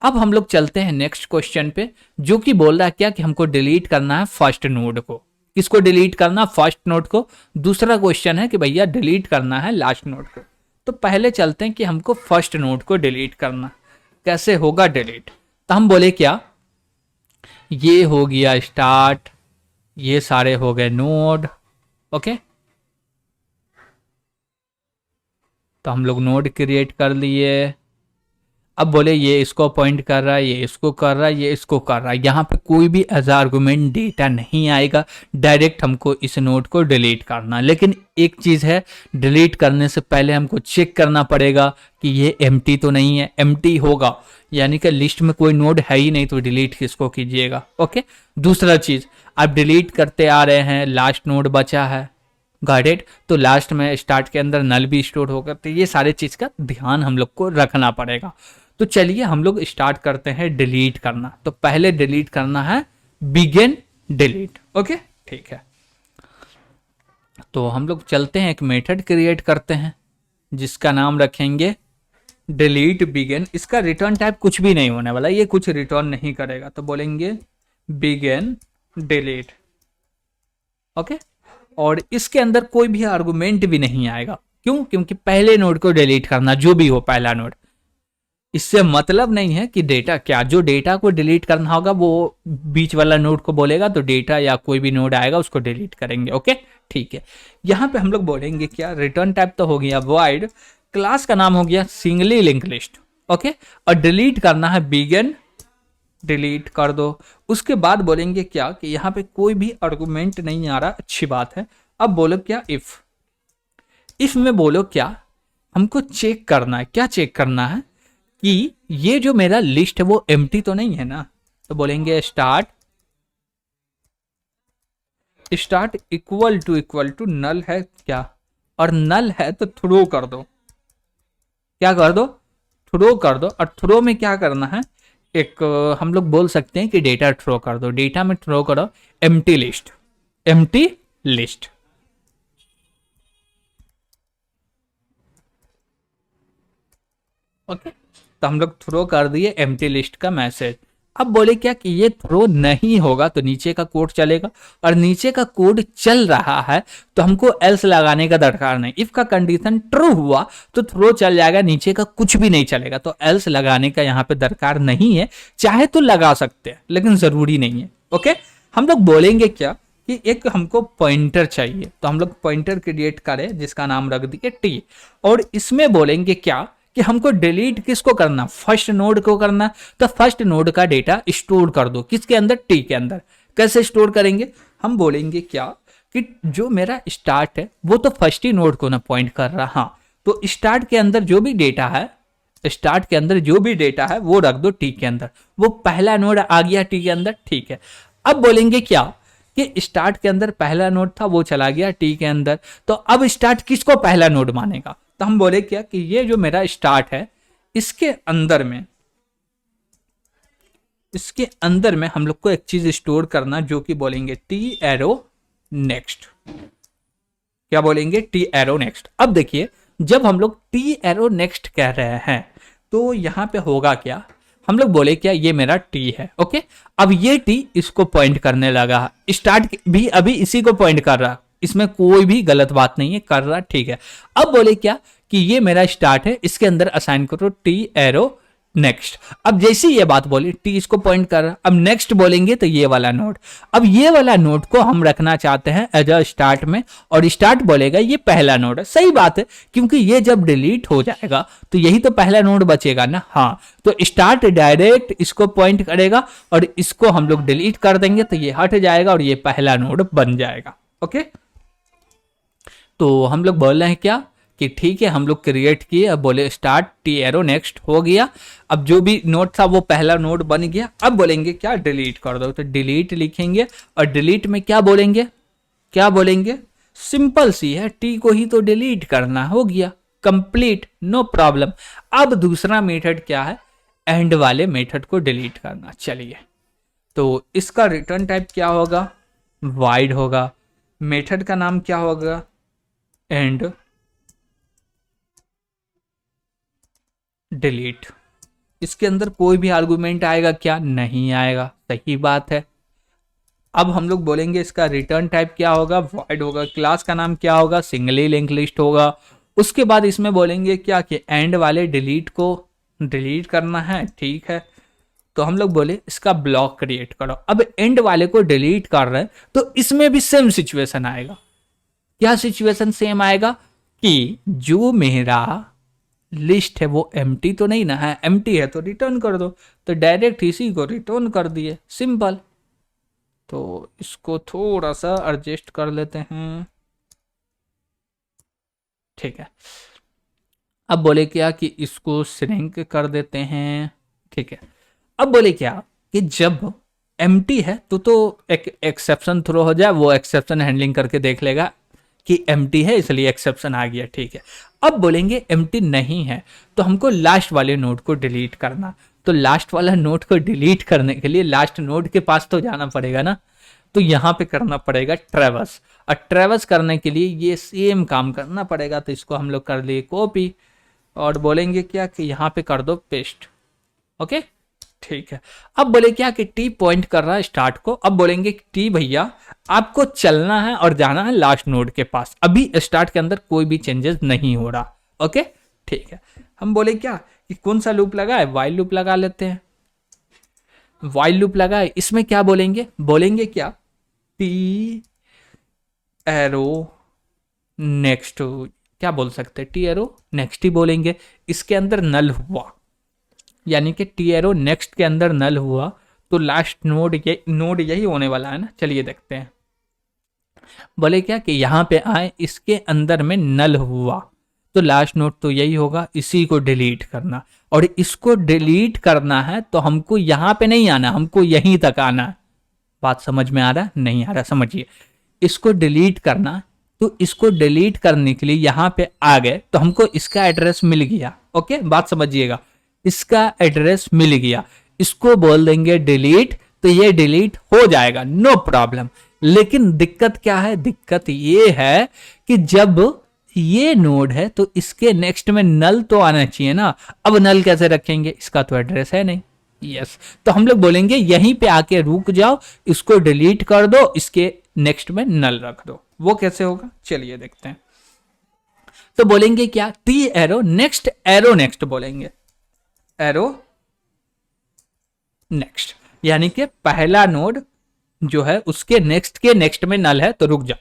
अब हम लोग चलते हैं नेक्स्ट क्वेश्चन पे, जो कि बोल रहा है क्या कि हमको डिलीट करना है फर्स्ट नोड को। किसको डिलीट करना, फर्स्ट नोड को। दूसरा क्वेश्चन है कि भैया डिलीट करना है लास्ट नोड को। तो पहले चलते हैं कि हमको फर्स्ट नोड को डिलीट करना, कैसे होगा डिलीट। तो हम बोले क्या, ये हो गया स्टार्ट, ये सारे हो गए नोड, ओके। तो हम लोग नोड क्रिएट कर लिए। अब बोले ये इसको पॉइंट कर रहा है, ये इसको कर रहा है, ये इसको कर रहा है, यहाँ पे कोई भी एज आर्गुमेंट डेटा नहीं आएगा, डायरेक्ट हमको इस नोड को डिलीट करना। लेकिन एक चीज़ है, डिलीट करने से पहले हमको चेक करना पड़ेगा कि ये एम्प्टी तो नहीं है। एम्प्टी होगा यानी कि लिस्ट में कोई नोड है ही नहीं, तो डिलीट किसको कीजिएगा, ओके। दूसरा चीज़, आप डिलीट करते आ रहे हैं, लास्ट नोड बचा है, गाइडेड, तो लास्ट में स्टार्ट के अंदर नल भी स्टोर होगा। तो ये सारे चीज़ का ध्यान हम लोग को रखना पड़ेगा। तो चलिए हम लोग स्टार्ट करते हैं डिलीट करना। तो पहले डिलीट करना है बिगिन डिलीट, ओके, ठीक है। तो हम लोग चलते हैं, एक मेथड क्रिएट करते हैं जिसका नाम रखेंगे डिलीट बिगिन। इसका रिटर्न टाइप कुछ भी नहीं होने वाला, ये कुछ रिटर्न नहीं करेगा। तो बोलेंगे बिगिन डिलीट, ओके। और इसके अंदर कोई भी आर्गुमेंट भी नहीं आएगा, क्यों? क्योंकि पहले नोड को डिलीट करना, जो भी हो पहला नोड। इससे मतलब नहीं है कि डेटा क्या, जो डेटा को डिलीट करना होगा वो बीच वाला नोड को बोलेगा, तो डेटा या कोई भी नोड आएगा उसको डिलीट करेंगे, ओके, ठीक है। यहाँ पे हम लोग बोलेंगे क्या, रिटर्न टाइप तो हो गया वॉइड, क्लास का नाम हो गया सिंगली लिंक लिस्ट, ओके। और डिलीट करना है बिगिन डिलीट कर दो। उसके बाद बोलेंगे क्या कि यहाँ पे कोई भी आर्गुमेंट नहीं आ रहा, अच्छी बात है। अब बोलो क्या, इफ में बोलो क्या, हमको चेक करना है, क्या चेक करना है कि ये जो मेरा लिस्ट है वो एम्प्टी तो नहीं है ना। तो बोलेंगे स्टार्ट इक्वल टू नल है क्या, और नल है तो थ्रो कर दो, क्या कर दो, थ्रो कर दो। और थ्रो में क्या करना है, एक हम लोग बोल सकते हैं कि डेटा थ्रो कर दो। डेटा में थ्रो करो एम्प्टी लिस्ट, ओके। तो हम लोग थ्रो कर दिए एम्प्टी लिस्ट का मैसेज। अब बोले क्या कि ये थ्रो नहीं होगा तो नीचे का कोड चलेगा, और नीचे का कोड चल रहा है तो हमको एल्स लगाने का दरकार नहीं। इफ का कंडीशन ट्रू हुआ तो थ्रो चल जाएगा, नीचे का कुछ भी नहीं चलेगा, तो एल्स लगाने का यहाँ पे दरकार नहीं है। चाहे तो लगा सकते हैं लेकिन जरूरी नहीं है, ओके। हम लोग बोलेंगे क्या कि एक हमको पॉइंटर चाहिए, तो हम लोग पॉइंटर क्रिएट करें जिसका नाम रख दिए टी। और इसमें बोलेंगे क्या कि हमको डिलीट किसको करना, फर्स्ट नोड को करना। तो फर्स्ट नोड का डेटा स्टोर कर दो, किसके अंदर, टी के अंदर। कैसे स्टोर करेंगे, हम बोलेंगे क्या कि जो मेरा स्टार्ट है वो तो फर्स्ट ही नोड को ना पॉइंट कर रहा, हाँ, तो स्टार्ट के अंदर जो भी डेटा है, स्टार्ट के अंदर जो भी डेटा है वो रख दो टी के अंदर। वो पहला नोड आ गया टी के अंदर, ठीक है। अब बोलेंगे क्या कि स्टार्ट के अंदर पहला नोड था वो चला गया टी के अंदर, तो अब स्टार्ट किसको पहला नोड मानेगा। तो हम बोले क्या कि ये जो मेरा स्टार्ट है इसके अंदर में हम लोग को एक चीज स्टोर करना, जो कि बोलेंगे टी एरो नेक्स्ट। क्या बोलेंगे, टी एरो नेक्स्ट। अब देखिए जब हम लोग टी एरो नेक्स्ट कह रहे हैं तो यहां पे होगा क्या, हम लोग बोले क्या ये मेरा टी है, ओके। अब ये टी इसको पॉइंट करने लगा, स्टार्ट भी अभी इसी को पॉइंट कर रहा, इसमें कोई भी गलत बात नहीं है, कर रहा, ठीक है। अब बोले क्या कि ये मेरा स्टार्ट है, इसके अंदर असाइन करो टी एरो नेक्स्ट। अब जैसे ये बात बोली टी इसको पॉइंट कर रहा, अब नेक्स्ट बोलेंगे तो ये वाला नोड। अब ये वाला नोड को हम रखना चाहते हैं एज अ स्टार्ट में, और स्टार्ट बोलेगा ये पहला नोड है। सही बात है, क्योंकि ये जब डिलीट हो जाएगा तो यही तो पहला नोड बचेगा ना, हाँ। तो स्टार्ट डायरेक्ट इसको पॉइंट करेगा और इसको हम लोग डिलीट कर देंगे तो ये हट जाएगा और ये पहला नोड बन जाएगा, ओके। तो हम लोग बोल रहे हैं क्या कि ठीक है, हम लोग क्रिएट किए, अब बोले स्टार्ट टी एरो नेक्स्ट हो गया। अब जो भी नोड था वो पहला नोड बन गया। अब बोलेंगे क्या, डिलीट कर दो, तो डिलीट लिखेंगे। और डिलीट में क्या बोलेंगे, सिंपल सी है, टी को ही तो डिलीट करना, हो गया कंप्लीट, नो प्रॉब्लम। अब दूसरा मेथड क्या है, एंड वाले मेथड को डिलीट करना। चलिए, तो इसका रिटर्न टाइप क्या होगा, वाइड होगा। मेथड का नाम क्या होगा, एंड डिलीट। इसके अंदर कोई भी आर्गुमेंट आएगा क्या, नहीं आएगा, सही बात है। अब हम लोग बोलेंगे इसका रिटर्न टाइप क्या होगा, वॉइड होगा। क्लास का नाम क्या होगा, सिंगली लिंक लिस्ट होगा। उसके बाद इसमें बोलेंगे क्या कि एंड वाले डिलीट को डिलीट करना है, ठीक है। तो हम लोग बोले इसका ब्लॉक क्रिएट करो। अब एंड वाले को डिलीट कर रहे हैं तो इसमें भी सेम सिचुएशन आएगा। क्या सिचुएशन सेम आएगा कि जो मेरा लिस्ट है वो एम्प्टी तो नहीं ना है, एम्प्टी है तो रिटर्न कर दो। तो डायरेक्ट इसी को रिटर्न कर दिए, सिंपल। तो इसको थोड़ा सा एडजस्ट कर लेते हैं, ठीक है। अब बोले क्या कि इसको श्रिंक कर देते हैं, ठीक है। अब बोले क्या कि जब एम्प्टी है तो एक एक्सेप्शन थ्रो हो जाए, वो एक्सेप्शन हैंडलिंग करके देख लेगा कि एम्प्टी है इसलिए एक्सेप्शन आ गया, ठीक है। अब बोलेंगे एम्प्टी नहीं है तो हमको लास्ट वाले नोड को डिलीट करना। तो लास्ट वाला नोड को डिलीट करने के लिए लास्ट नोड के पास तो जाना पड़ेगा ना, तो यहाँ पे करना पड़ेगा ट्रेवर्स। और ट्रेवर्स करने के लिए ये सेम काम करना पड़ेगा। तो इसको हम लोग कर लिए कॉपी और बोलेंगे क्या कि यहाँ पे कर दो पेस्ट, ओके, ठीक है। अब बोले क्या कि टी पॉइंट कर रहा है स्टार्ट को। अब बोलेंगे टी भैया आपको चलना है और जाना है लास्ट नोड के पास। अभी स्टार्ट के अंदर कोई भी चेंजेस नहीं हो रहा, ओके, ठीक है। हम बोले क्या कि कौन सा लूप लगा है, वाइल लूप लगा लेते हैं। वाइल लूप लगा है, इसमें क्या बोलेंगे, बोलेंगे क्या टी एरो नेक्स्ट, क्या बोल सकते हैं, टी एरो नेक्स्ट ही बोलेंगे। इसके अंदर नल हुआ, यानी कि टी एरो नेक्स्ट के अंदर नल हुआ तो लास्ट नोड यही होने वाला है ना। चलिए देखते हैं। बोले क्या कि यहाँ पे आए, इसके अंदर में नल हुआ तो लास्ट नोड तो यही होगा, इसी को डिलीट करना। और इसको डिलीट करना है तो हमको यहाँ पे नहीं आना, हमको यहीं तक आना है। बात समझ में आ रहा है, नहीं आ रहा, समझिए। इसको डिलीट करना, तो इसको डिलीट करने के लिए यहाँ पे आ गए तो हमको इसका एड्रेस मिल गया, ओके, बात समझिएगा। इसका एड्रेस मिल गया, इसको बोल देंगे डिलीट, तो ये डिलीट हो जाएगा, नो प्रॉब्लम। लेकिन दिक्कत क्या है, दिक्कत ये है कि जब ये नोड है तो इसके नेक्स्ट में नल तो आना चाहिए ना। अब नल कैसे रखेंगे, इसका तो एड्रेस है नहीं, यस। तो हम लोग बोलेंगे यहीं पे आके रुक जाओ, इसको डिलीट कर दो, इसके नेक्स्ट में नल रख दो। वो कैसे होगा, चलिए देखते हैं। तो बोलेंगे क्या, टी एरो नेक्स्ट बोलेंगे, एरो नेक्स्ट, यानी कि पहला नोड जो है उसके नेक्स्ट के नेक्स्ट में नल है तो रुक जाओ,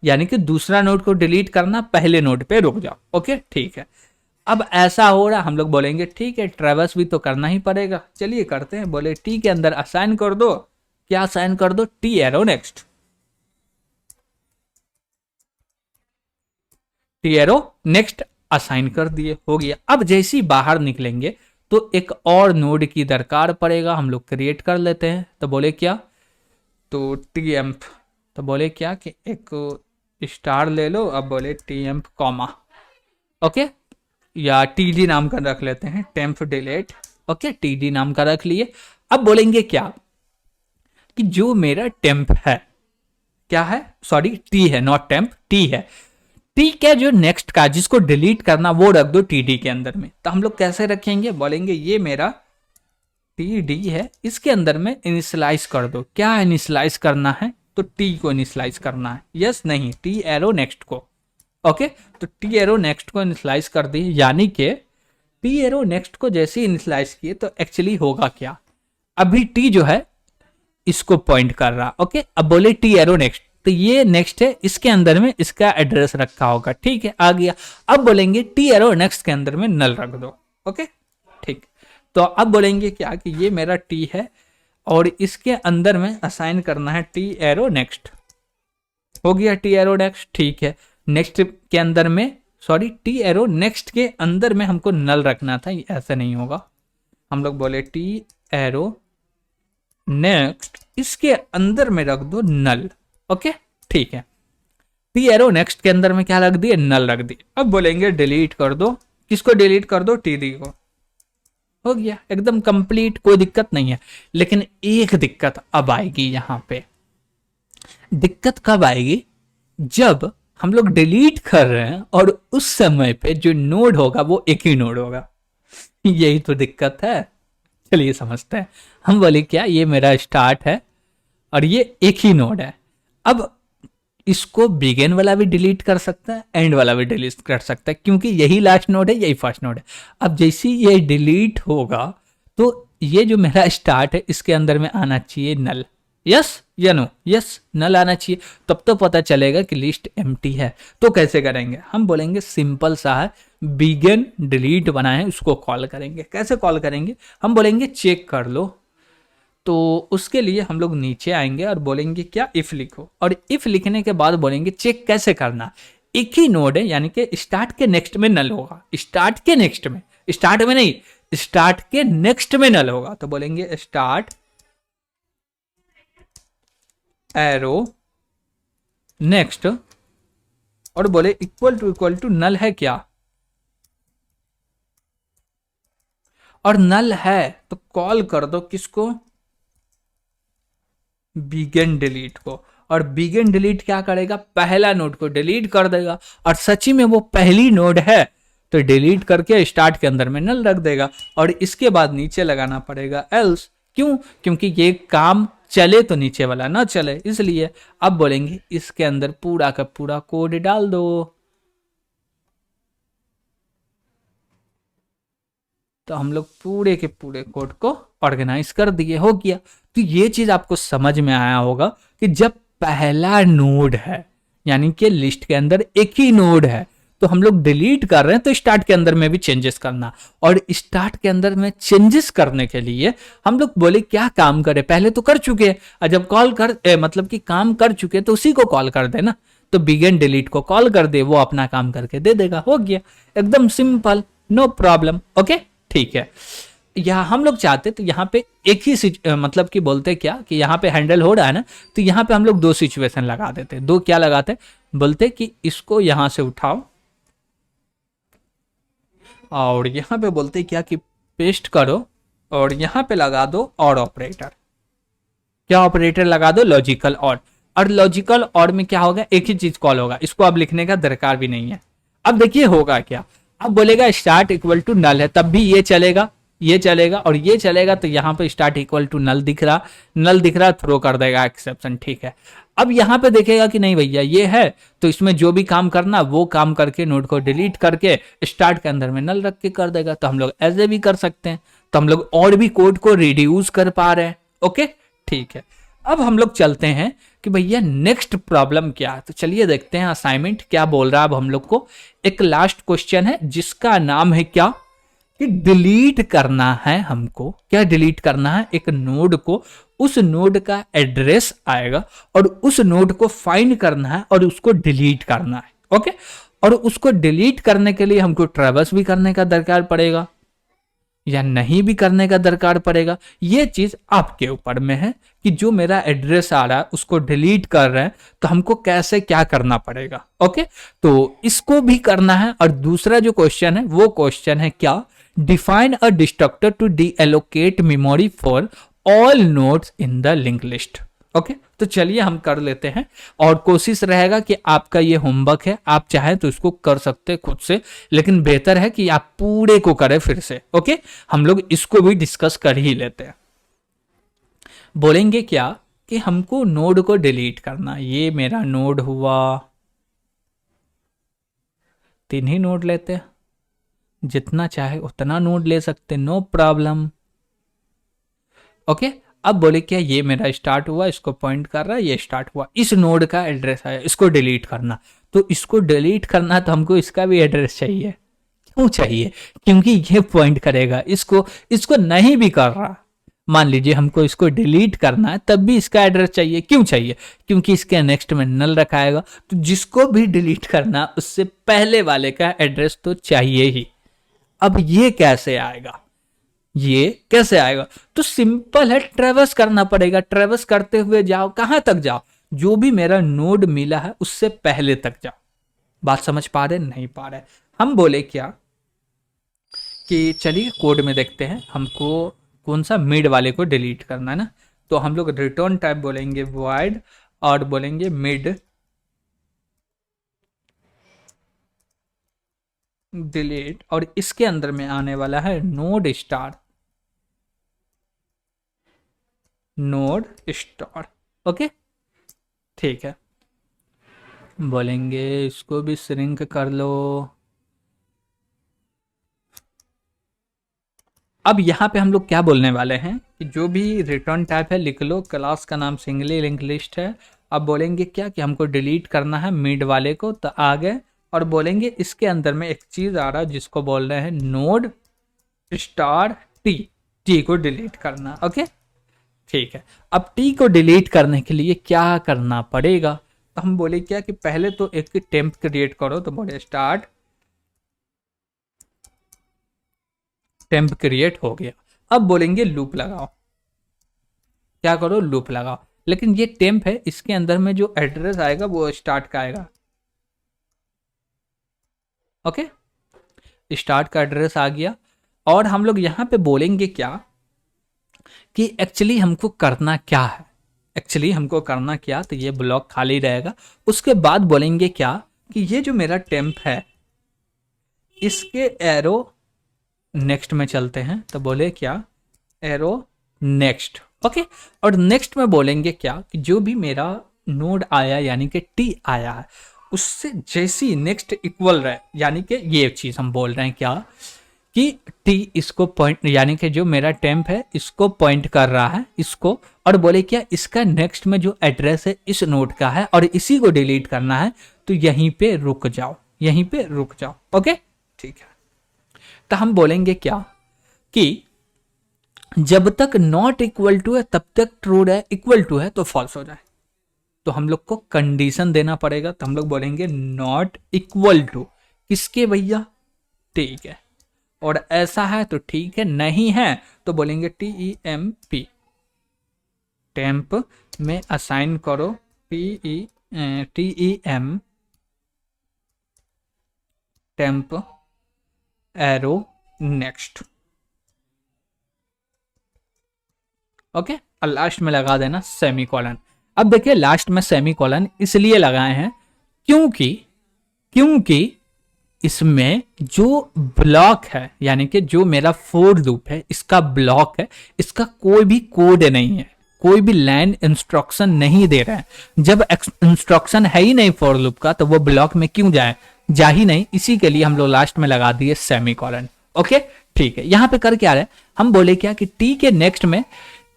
यानी कि दूसरा नोड को डिलीट करना, पहले नोड पे रुक जाओ, ओके, ठीक है। अब ऐसा हो रहा, हम लोग बोलेंगे ठीक है, ट्रेवर्स भी तो करना ही पड़ेगा, चलिए करते हैं। बोले टी के अंदर असाइन कर दो, क्या असाइन कर दो, T arrow next, T arrow next assign कर दिए, हो गया। अब जैसे ही बाहर निकलेंगे तो एक और नोड की दरकार पड़ेगा, हम लोग क्रिएट कर लेते हैं। तो बोले क्या, तो टी एम्प, तो बोले क्या कि एक स्टार ले लो। अब बोले टी एम्प कॉमा, ओके, या टी डी नाम का रख लेते हैं, temp delete, okay, T D नाम का रख लिए। अब बोलेंगे क्या कि जो मेरा टेम्प है, क्या है, सॉरी टी है, नॉट टेम्प, टी है, टी क्या जो नेक्स्ट का जिसको डिलीट करना वो रख दो टी डी के अंदर में। तो हम लोग कैसे रखेंगे, बोलेंगे ये मेरा टी डी है, इसके अंदर में इनिशियलाइज कर दो। क्या इनिशियलाइज करना है, तो टी को इनिशियलाइज करना है, यस, नहीं, टी एरो नेक्स्ट को, ओके। तो टी एरो नेक्स्ट को इनिशियलाइज कर दी, यानी कि टी एरो नेक्स्ट को जैसे ही इनिशियलाइज किए तो एक्चुअली होगा क्या, अभी टी जो है इसको पॉइंट कर रहा, ओके। अब बोले टी एरो नेक्स्ट, तो ये नेक्स्ट है, इसके अंदर में इसका एड्रेस रखा होगा, ठीक है, आ गया। अब बोलेंगे टी एरो नेक्स्ट के अंदर में नल रख दो, ओके, ठीक। तो अब बोलेंगे क्या कि ये मेरा टी है और इसके अंदर में असाइन करना है टी एरो नेक्स्ट, हो गया टी एरो नेक्स्ट, ठीक है। नेक्स्ट के अंदर में, सॉरी, टी एरो नेक्स्ट के अंदर में हमको नल रखना था, ऐसा नहीं होगा। हम लोग बोले टी एरो नेक्स्ट, इसके अंदर में रख दो नल, ओके, ठीक है। टी एरो नेक्स्ट के अंदर में क्या रख दिए, नल रख दिए। अब बोलेंगे डिलीट कर दो, किसको डिलीट कर दो, टी डी को, हो गया, एकदम कंप्लीट, कोई दिक्कत नहीं है। लेकिन एक दिक्कत अब आएगी यहाँ पे, दिक्कत कब आएगी, जब हम लोग डिलीट कर रहे हैं और उस समय पे जो नोड होगा वो एक ही नोड होगा, यही तो दिक्कत है। चलिए समझते हैं। हम बोले क्या, ये मेरा स्टार्ट है और ये एक ही नोड है। अब इसको बिगिन वाला भी डिलीट कर सकता है, एंड वाला भी डिलीट कर सकता है, क्योंकि यही लास्ट नोड है, यही फर्स्ट नोड है। अब जैसे ही ये डिलीट होगा तो ये जो मेरा स्टार्ट है इसके अंदर में आना चाहिए नल। यस या नो? यस, नल आना चाहिए, तब तो पता चलेगा कि लिस्ट एम्प्टी है। तो कैसे करेंगे? हम बोलेंगे सिंपल सा है, बिगिन डिलीट बनाए उसको कॉल करेंगे। कैसे कॉल करेंगे? हम बोलेंगे चेक कर लो। तो उसके लिए हम लोग नीचे आएंगे और बोलेंगे क्या, इफ लिखो। और इफ लिखने के बाद बोलेंगे चेक कैसे करना। एक ही नोड है, यानी कि स्टार्ट के नेक्स्ट में नल होगा, स्टार्ट के नेक्स्ट में, स्टार्ट में नहीं, स्टार्ट के नेक्स्ट में नल होगा। तो बोलेंगे स्टार्ट एरो नेक्स्ट, और बोले इक्वल टू नल है क्या, और नल है तो कॉल कर दो किसको, बिगिन डिलीट को। और बिगिन डिलीट क्या करेगा, पहला नोड को डिलीट कर देगा, और सच्ची में वो पहली नोड है तो डिलीट करके स्टार्ट के अंदर में नल रख देगा। और इसके बाद नीचे लगाना पड़ेगा एल्स। क्यों? क्योंकि ये काम चले तो नीचे वाला ना चले, इसलिए। अब बोलेंगे इसके अंदर पूरा का पूरा कोड डाल दो। तो हम लोग पूरे के पूरे कोड को ऑर्गेनाइज कर दिए, हो गया। तो ये चीज आपको समझ में आया होगा कि जब पहला नोड है, यानी कि लिस्ट के अंदर एक ही नोड है, तो हम लोग डिलीट कर रहे हैं तो स्टार्ट के अंदर में भी चेंजेस करना। और स्टार्ट के अंदर में चेंजेस करने के लिए हम लोग बोले क्या काम करें, पहले तो कर चुके हैं, और जब कॉल कर मतलब कि काम कर चुके तो उसी को कॉल कर देना। तो बिगिन डिलीट को कॉल कर दे, वो अपना काम करके दे देगा, हो गया, एकदम सिंपल, नो प्रॉब्लम। ओके, ठीक है। यहाँ हम लोग चाहते तो यहाँ पे एक ही मतलब कि बोलते क्या कि यहाँ पे हैंडल हो रहा है ना, तो यहाँ पे हम लोग दो सिचुएशन लगा देते। दो क्या लगाते, बोलते कि इसको यहाँ से उठाओ, और यहाँ पे बोलते क्या कि पेस्ट करो, और यहाँ पे लगा दो और ऑपरेटर। क्या ऑपरेटर लगा दो, लॉजिकल और। और लॉजिकल और में क्या होगा, एक ही चीज कॉल होगा, इसको अब लिखने का दरकार भी नहीं है। अब देखिए होगा क्या, अब बोलेगा स्टार्ट इक्वल टू नल है, तब भी ये चलेगा, ये चलेगा और ये चलेगा। तो यहाँ पे स्टार्ट इक्वल टू नल दिख रहा, नल दिख रहा, थ्रो कर देगा एक्सेप्शन, ठीक है। अब यहाँ पे देखेगा कि नहीं भैया ये है, तो इसमें जो भी काम करना वो काम करके नोड को डिलीट करके स्टार्ट के अंदर में नल रख के कर देगा। तो हम लोग ऐसे भी कर सकते हैं, तो हम लोग और भी कोड को रिड्यूस कर पा रहे हैं। ओके, ठीक है। अब हम लोग चलते हैं कि भैया नेक्स्ट प्रॉब्लम क्या है। तो चलिए देखते हैं असाइनमेंट क्या बोल रहा है। अब हम लोग को एक लास्ट क्वेश्चन है जिसका नाम है क्या, कि डिलीट करना है हमको। क्या डिलीट करना है, एक नोड को, उस नोड का एड्रेस आएगा और उस नोड को फाइंड करना है और उसको डिलीट करना है। ओके, और उसको डिलीट करने के लिए हमको ट्रैवर्स भी करने का दरकार पड़ेगा या नहीं भी करने का दरकार पड़ेगा, ये चीज आपके ऊपर में है कि जो मेरा एड्रेस आ रहा है उसको डिलीट कर रहे हैं तो हमको कैसे क्या करना पड़ेगा। ओके, तो इसको भी करना है। और दूसरा जो क्वेश्चन है वो क्वेश्चन है क्या, define a destructor to deallocate memory for all nodes in the link list. Okay, तो चलिए हम कर लेते हैं, और कोशिश रहेगा कि आपका ये होमवर्क है, आप चाहें तो इसको कर सकते हैं खुद से, लेकिन बेहतर है कि आप पूरे को करें फिर से। ओके, हम लोग इसको भी डिस्कस कर ही लेते हैं। बोलेंगे क्या कि हमको नोड को डिलीट करना। ये मेरा नोड हुआ, 3 ही नोड लेते हैं, जितना चाहे उतना नोड ले सकते, नो प्रॉब्लम। ओके, अब बोले क्या, ये मेरा स्टार्ट हुआ, इसको पॉइंट कर रहा है, ये स्टार्ट हुआ, इस नोड का एड्रेस आया, इसको डिलीट करना। तो इसको डिलीट करना तो हमको इसका भी एड्रेस चाहिए। क्यों चाहिए? क्योंकि ये पॉइंट करेगा इसको, इसको नहीं भी कर रहा, मान लीजिए हमको इसको डिलीट करना है, तब भी इसका एड्रेस चाहिए। क्यों चाहिए? क्योंकि इसके नेक्स्ट में नल रखाएगा, तो जिसको भी डिलीट करना उससे पहले वाले का एड्रेस तो चाहिए ही। अब ये कैसे आएगा, ये कैसे आएगा? तो सिंपल है, ट्रेवर्स करना पड़ेगा। ट्रेवर्स करते हुए जाओ, कहां तक जाओ, जो भी मेरा नोड मिला है उससे पहले तक जाओ। बात समझ पा रहे, नहीं पा रहे? हम बोले क्या कि चलिए कोड में देखते हैं हमको कौन सा मिड वाले को डिलीट करना है ना। तो हम लोग रिटर्न टाइप बोलेंगे वॉइड, और बोलेंगे मिड डिलीट, और इसके अंदर में आने वाला है node star, node star. Okay, ठीक है। बोलेंगे इसको भी श्रिंक कर लो। अब यहाँ पे हम लोग क्या बोलने वाले हैं कि जो भी रिटर्न टाइप है लिख लो, क्लास का नाम सिंगली लिंक लिस्ट है। अब बोलेंगे क्या कि हमको डिलीट करना है मिड वाले को, तो आगे और बोलेंगे इसके अंदर में एक चीज आ रहा है जिसको बोल रहे हैं नोड स्टार टी। टी को डिलीट करना, ओके ठीक है। अब टी को डिलीट करने के लिए क्या करना पड़ेगा, तो हम बोले क्या कि पहले तो एक टेम्प क्रिएट करो, तो बोले स्टार्ट टेम्प क्रिएट हो गया। अब बोलेंगे लूप लगाओ, क्या करो लूप लगाओ। लेकिन ये टेम्प है, इसके अंदर में जो एड्रेस आएगा वो स्टार्ट का आएगा, ओके स्टार्ट का एड्रेस आ गया। और हम लोग यहाँ पे बोलेंगे क्या कि एक्चुअली हमको करना क्या है, एक्चुअली हमको करना क्या, तो ये ब्लॉक खाली रहेगा। उसके बाद बोलेंगे क्या कि ये जो मेरा टेम्प है इसके एरो नेक्स्ट में चलते हैं, तो बोले क्या एरो नेक्स्ट, ओके। और नेक्स्ट में बोलेंगे क्या कि जो भी मेरा नोड आया यानी कि टी आया है उससे जैसी नेक्स्ट इक्वल रहे, यानी कि ये चीज हम बोल रहे हैं क्या कि टी इसको पॉइंट यानी कि जो मेरा टेम्प है इसको पॉइंट कर रहा है इसको, और बोले क्या इसका नेक्स्ट में जो एड्रेस है इस नोड का है और इसी को डिलीट करना है, तो यहीं पे रुक जाओ, यहीं पे रुक जाओ, ओके ठीक है। तो हम बोलेंगे क्या कि जब तक नॉट इक्वल टू है तब तक ट्रू है, इक्वल टू है तो फॉल्स हो जाए। तो हम लोग को कंडीशन देना पड़ेगा, तो हम लोग बोलेंगे नॉट इक्वल टू किसके भैया, ठीक है। और ऐसा है तो ठीक है, नहीं है तो बोलेंगे TEMP टेम्प में असाइन करो TEM temp arrow next, okay और लास्ट में लगा देना सेमी कॉलन। अब देखिए लास्ट में सेमी कॉलन इसलिए लगाए हैं क्योंकि क्योंकि इसमें जो ब्लॉक है यानी कि जो मेरा फोर लूप है इसका ब्लॉक है, इसका कोई भी कोड नहीं है, कोई भी लाइन इंस्ट्रक्शन नहीं दे रहा है। जब इंस्ट्रक्शन है ही नहीं फॉर लूप का तो वो ब्लॉक में क्यों जाए, जा ही नहीं, इसी के लिए हम लोग लास्ट में लगा दिए सेमी कॉलन, ओके ठीक है। यहां पे कर क्या रहे हम बोले क्या कि टी के नेक्स्ट में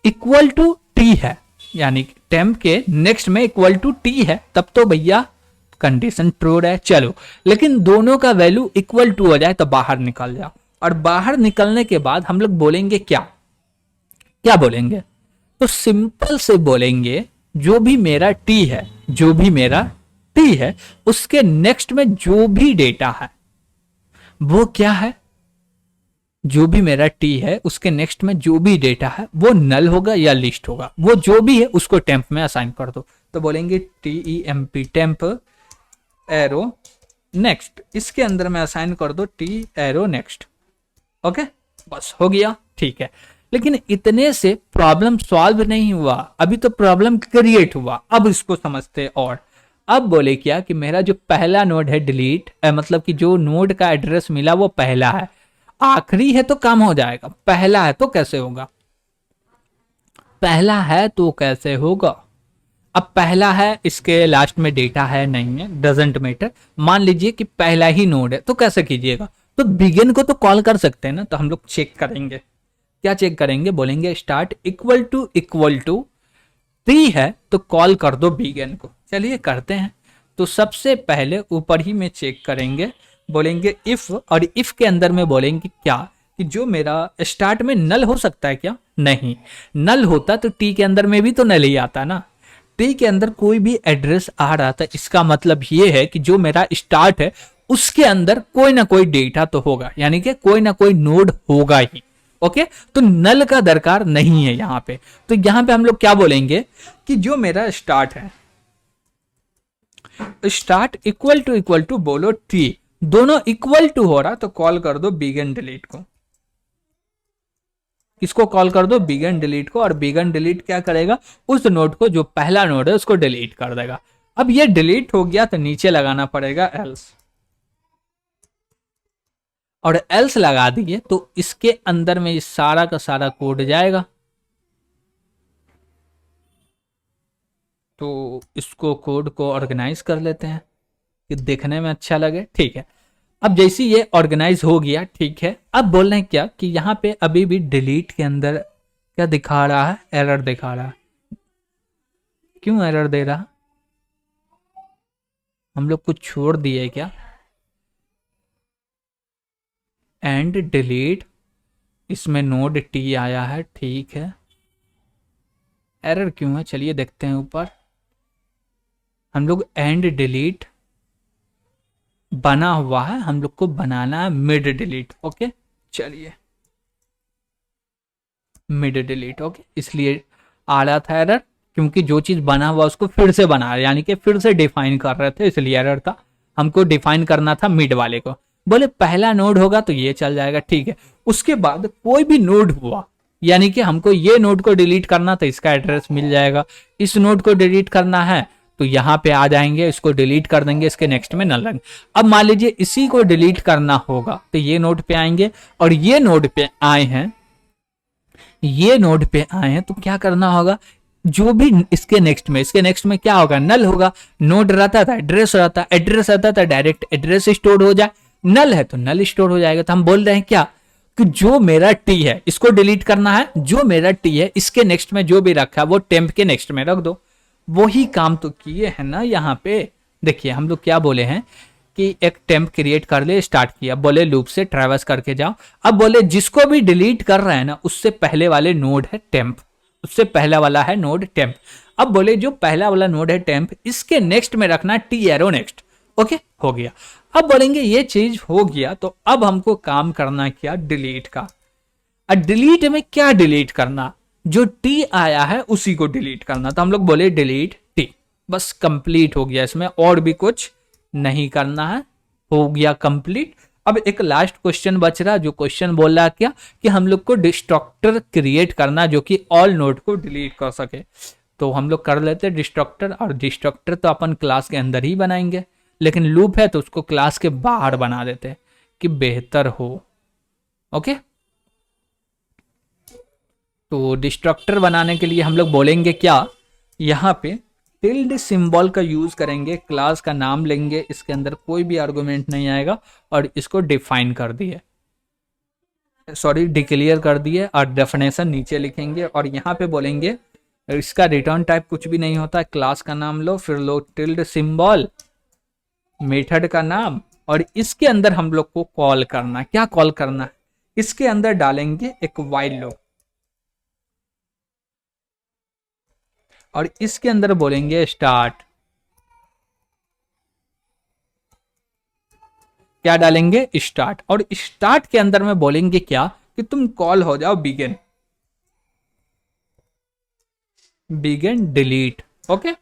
इक्वल टू टी है, यानी टेम्प के नेक्स्ट में इक्वल टू टी है, तब तो भैया कंडीशन ट्रू है चलो। लेकिन दोनों का वैल्यू इक्वल टू हो जाए तो बाहर निकल जाओ, और बाहर निकलने के बाद हम लोग बोलेंगे क्या क्या बोलेंगे, तो सिंपल से बोलेंगे जो भी मेरा टी है, जो भी मेरा टी है उसके नेक्स्ट में जो भी डेटा है वो क्या है, जो भी मेरा टी है उसके नेक्स्ट में जो भी डेटा है वो नल होगा या लिस्ट होगा, वो जो भी है उसको टेम्प में असाइन कर दो। तो बोलेंगे TEMP टेम्प एरो नेक्स्ट, इसके अंदर में असाइन कर दो टी एरो नेक्स्ट, ओके बस हो गया ठीक है। लेकिन इतने से प्रॉब्लम सॉल्व नहीं हुआ, अभी तो प्रॉब्लम क्रिएट हुआ। अब इसको समझते और अब बोले क्या कि मेरा जो पहला नोड है डिलीट मतलब कि जो नोड का एड्रेस मिला वो पहला है, आखिरी है तो काम हो जाएगा, पहला है तो कैसे होगा, पहला है तो कैसे होगा। अब पहला है इसके लास्ट में डेटा है नहीं है डजेंट मैटर, मान लीजिए कि पहला ही नोड है तो कैसे कीजिएगा, तो बिगिन को तो कॉल कर सकते हैं ना, तो हम लोग चेक करेंगे, क्या चेक करेंगे, बोलेंगे स्टार्ट इक्वल टू 3 है तो कॉल कर दो बिगिन को, चलिए करते हैं। तो सबसे पहले ऊपर ही में चेक करेंगे, बोलेंगे इफ, और इफ के अंदर में बोलेंगे क्या कि जो मेरा स्टार्ट में नल हो सकता है क्या, नहीं नल होता तो टी के अंदर में भी तो नल ही आता ना, टी के अंदर कोई भी एड्रेस आ रहा था, इसका मतलब ये है कि जो मेरा स्टार्ट है उसके अंदर कोई ना कोई डेटा तो होगा, यानी कि कोई ना कोई नोड होगा ही, ओके तो नल का दरकार नहीं है यहां पे। तो यहां पे हम लोग क्या बोलेंगे कि जो मेरा स्टार्ट है, स्टार्ट इक्वल टू बोलो टी, दोनों इक्वल टू हो रहा तो कॉल कर दो बिगिन डिलीट को, किसको कॉल कर दो बिगिन डिलीट को, और बिगिन डिलीट क्या करेगा उस नोड को, जो पहला नोड है उसको डिलीट कर देगा। अब ये डिलीट हो गया तो नीचे लगाना पड़ेगा एल्स, और एल्स लगा दिए तो इसके अंदर में इस सारा का सारा कोड जाएगा। तो इसको कोड को ऑर्गेनाइज कर लेते हैं, कि देखने में अच्छा लगे, ठीक है। अब जैसे ये ऑर्गेनाइज हो गया, ठीक है, अब बोल रहे हैं क्या कि यहाँ पे अभी भी डिलीट के अंदर क्या दिखा रहा है, एरर दिखा रहा है। क्यों एरर दे रहा, हम लोग कुछ छोड़ दिए क्या? एंड डिलीट, इसमें नोड टी आया है, ठीक है, एरर क्यों है, चलिए देखते हैं ऊपर। हम लोग एंड डिलीट बना हुआ है, हम लोग को बनाना है मिड डिलीट, ओके, चलिए मिड डिलीट, ओके, इसलिए आ रहा था एरर, क्योंकि जो चीज बना हुआ उसको फिर से बना रहे, यानी कि फिर से डिफाइन कर रहे थे, इसलिए एरर था। हमको डिफाइन करना था मिड वाले को। बोले पहला नोड होगा तो ये चल जाएगा, ठीक है। उसके बाद कोई भी नोड हुआ, यानी कि हमको ये नोड को डिलीट करना तो इसका एड्रेस मिल जाएगा, इस नोड को डिलीट करना है तो यहाँ पे आ जाएंगे, इसको डिलीट कर देंगे, इसके नेक्स्ट में नल लगेंगे। अब मान लीजिए इसी को डिलीट करना होगा तो ये नोड पे आएंगे, और ये नोड पे आए हैं, ये नोड पे आए हैं तो क्या करना होगा, जो भी इसके नेक्स्ट में क्या होगा, नल होगा। नोड रहता था एड्रेस रहता, एड्रेस रहता था डायरेक्ट एड्रेस स्टोर हो जाए, नल है तो नल स्टोर हो जाएगा। तो हम बोल रहे हैं क्या कि जो मेरा टी है इसको डिलीट करना है, जो मेरा टी है इसके नेक्स्ट में जो भी रखा है वो टेम्प के नेक्स्ट में रख दो। वही काम तो किए हैं ना यहाँ पे। देखिए हम लोग क्या बोले हैं कि एक टेम्प क्रिएट कर ले, स्टार्ट किया, बोले लूप से ट्रैवर्स करके जाओ। अब बोले जिसको भी डिलीट कर रहे हैं ना उससे पहले वाले नोड है टेम्प, उससे पहला वाला है नोड टेम्प। अब बोले जो पहला वाला नोड है टेम्प, इसके नेक्स्ट में रखना टी एरो नेक्स्ट, ओके, हो गया। अब बोलेंगे ये चीज हो गया तो अब हमको काम करना क्या, डिलीट का। अब डिलीट में क्या डिलीट करना, जो टी आया है उसी को डिलीट करना। तो हम लोग बोले डिलीट टी, बस कंप्लीट हो गया, इसमें और भी कुछ नहीं करना है, हो गया कंप्लीट। अब एक लास्ट क्वेश्चन बच रहा, जो क्वेश्चन बोल रहा है क्या कि हम लोग को डिस्ट्रक्टर क्रिएट करना जो कि ऑल नोड को डिलीट कर सके। तो हम लोग कर लेते हैं डिस्ट्रक्टर, और डिस्ट्रक्टर तो अपन क्लास के अंदर ही बनाएंगे, लेकिन लूप है तो उसको क्लास के बाहर बना देते हैं कि बेहतर हो, ओके। तो डिस्ट्रक्टर बनाने के लिए हम लोग बोलेंगे क्या, यहाँ पे टिल्ड सिंबल का यूज करेंगे, क्लास का नाम लेंगे, इसके अंदर कोई भी आर्गुमेंट नहीं आएगा, और इसको डिफाइन कर दिए, सॉरी डिक्लेयर कर दिए, और डेफिनेशन नीचे लिखेंगे, और यहाँ पे बोलेंगे इसका रिटर्न टाइप कुछ भी नहीं होता, क्लास का नाम लो, फिर लो टिल्ड सिंबल, मेथड का नाम, और इसके अंदर हम लोग को कॉल करना, क्या कॉल करना है, इसके अंदर डालेंगे एक व्हाइल लूप, और इसके अंदर बोलेंगे स्टार्ट, क्या डालेंगे, स्टार्ट, और स्टार्ट के अंदर में बोलेंगे क्या कि तुम कॉल हो जाओ बिगिन, बिगिन डिलीट, ओके।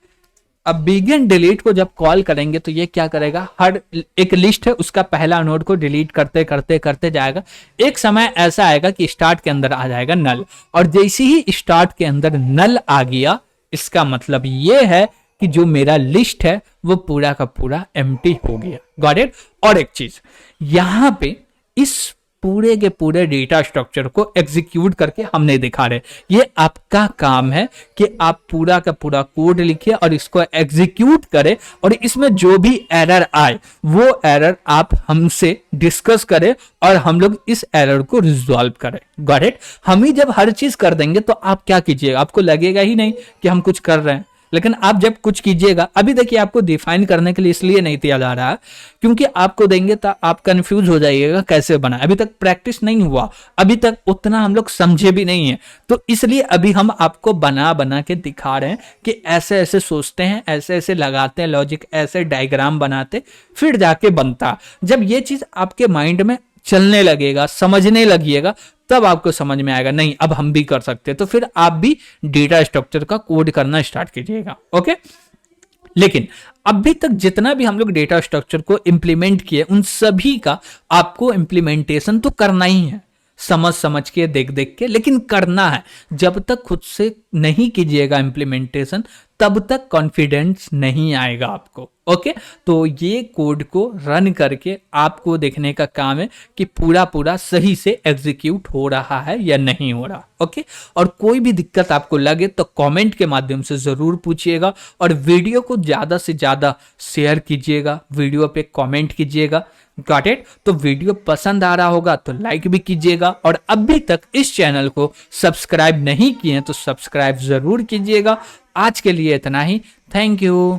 अब बिगिन डिलीट को जब कॉल करेंगे तो ये क्या करेगा, हर एक लिस्ट है उसका पहला नोड को डिलीट करते करते करते जाएगा। एक समय ऐसा आएगा कि स्टार्ट के अंदर आ जाएगा नल, और जैसे ही स्टार्ट के अंदर नल आ गया इसका मतलब ये है कि जो मेरा लिस्ट है वो पूरा का पूरा एम्प्टी हो गया, गॉट इट। और एक चीज यहां पे इस पूरे के पूरे डेटा स्ट्रक्चर को एग्जीक्यूट करके हमने दिखा रहे, ये आपका काम है कि आप पूरा का पूरा कोड लिखिए और इसको एग्जीक्यूट करें, और इसमें जो भी एरर आए वो एरर आप हमसे डिस्कस करें और हम लोग इस एरर को रिजॉल्व करें, गॉट इट। हम ही जब हर चीज कर देंगे तो आप क्या कीजिएगा, आपको लगेगा ही नहीं कि हम कुछ कर रहे हैं, लेकिन आप जब कुछ कीजिएगा, अभी देखिए आपको डिफाइन करने के लिए इसलिए नहीं दिया जा रहा है क्योंकि आपको देंगे तो आप कंफ्यूज हो जाइएगा कैसे बना, अभी तक प्रैक्टिस नहीं हुआ, अभी तक उतना हम लोग समझे भी नहीं है, तो इसलिए अभी हम आपको बना बना के दिखा रहे हैं कि ऐसे ऐसे सोचते हैं, ऐसे ऐसे लगाते हैं लॉजिक, ऐसे डायग्राम बनाते, फिर जाके बनता। जब ये चीज आपके माइंड में चलने लगेगा, समझने लगिएगा, तब आपको समझ में आएगा नहीं अब हम भी कर सकते हैं, तो फिर आप भी डेटा स्ट्रक्चर का कोड करना स्टार्ट कीजिएगा, ओके। लेकिन अभी तक जितना भी हम लोग डेटा स्ट्रक्चर को इंप्लीमेंट किए उन सभी का आपको इंप्लीमेंटेशन तो करना ही है, समझ समझ के, देख देख के, लेकिन करना है। जब तक खुद से नहीं कीजिएगा इम्प्लीमेंटेशन, तब तक कॉन्फिडेंस नहीं आएगा आपको। ओके, तो ये कोड को रन करके आपको देखने का काम है कि पूरा पूरा सही से एग्जीक्यूट हो रहा है या नहीं हो रहा। ओके, और कोई भी दिक्कत आपको लगे तो कमेंट के माध्यम से जरूर पूछिएगा, और वीडियो को ज्यादा से ज्यादा शेयर कीजिएगा, वीडियो पे कमेंट कीजिएगा। Got it? तो वीडियो पसंद आ रहा होगा तो लाइक भी कीजिएगा, और अभी तक इस चैनल को सब्सक्राइब नहीं किए तो सब्सक्राइब जरूर कीजिएगा। आज के लिए इतना ही। Thank you.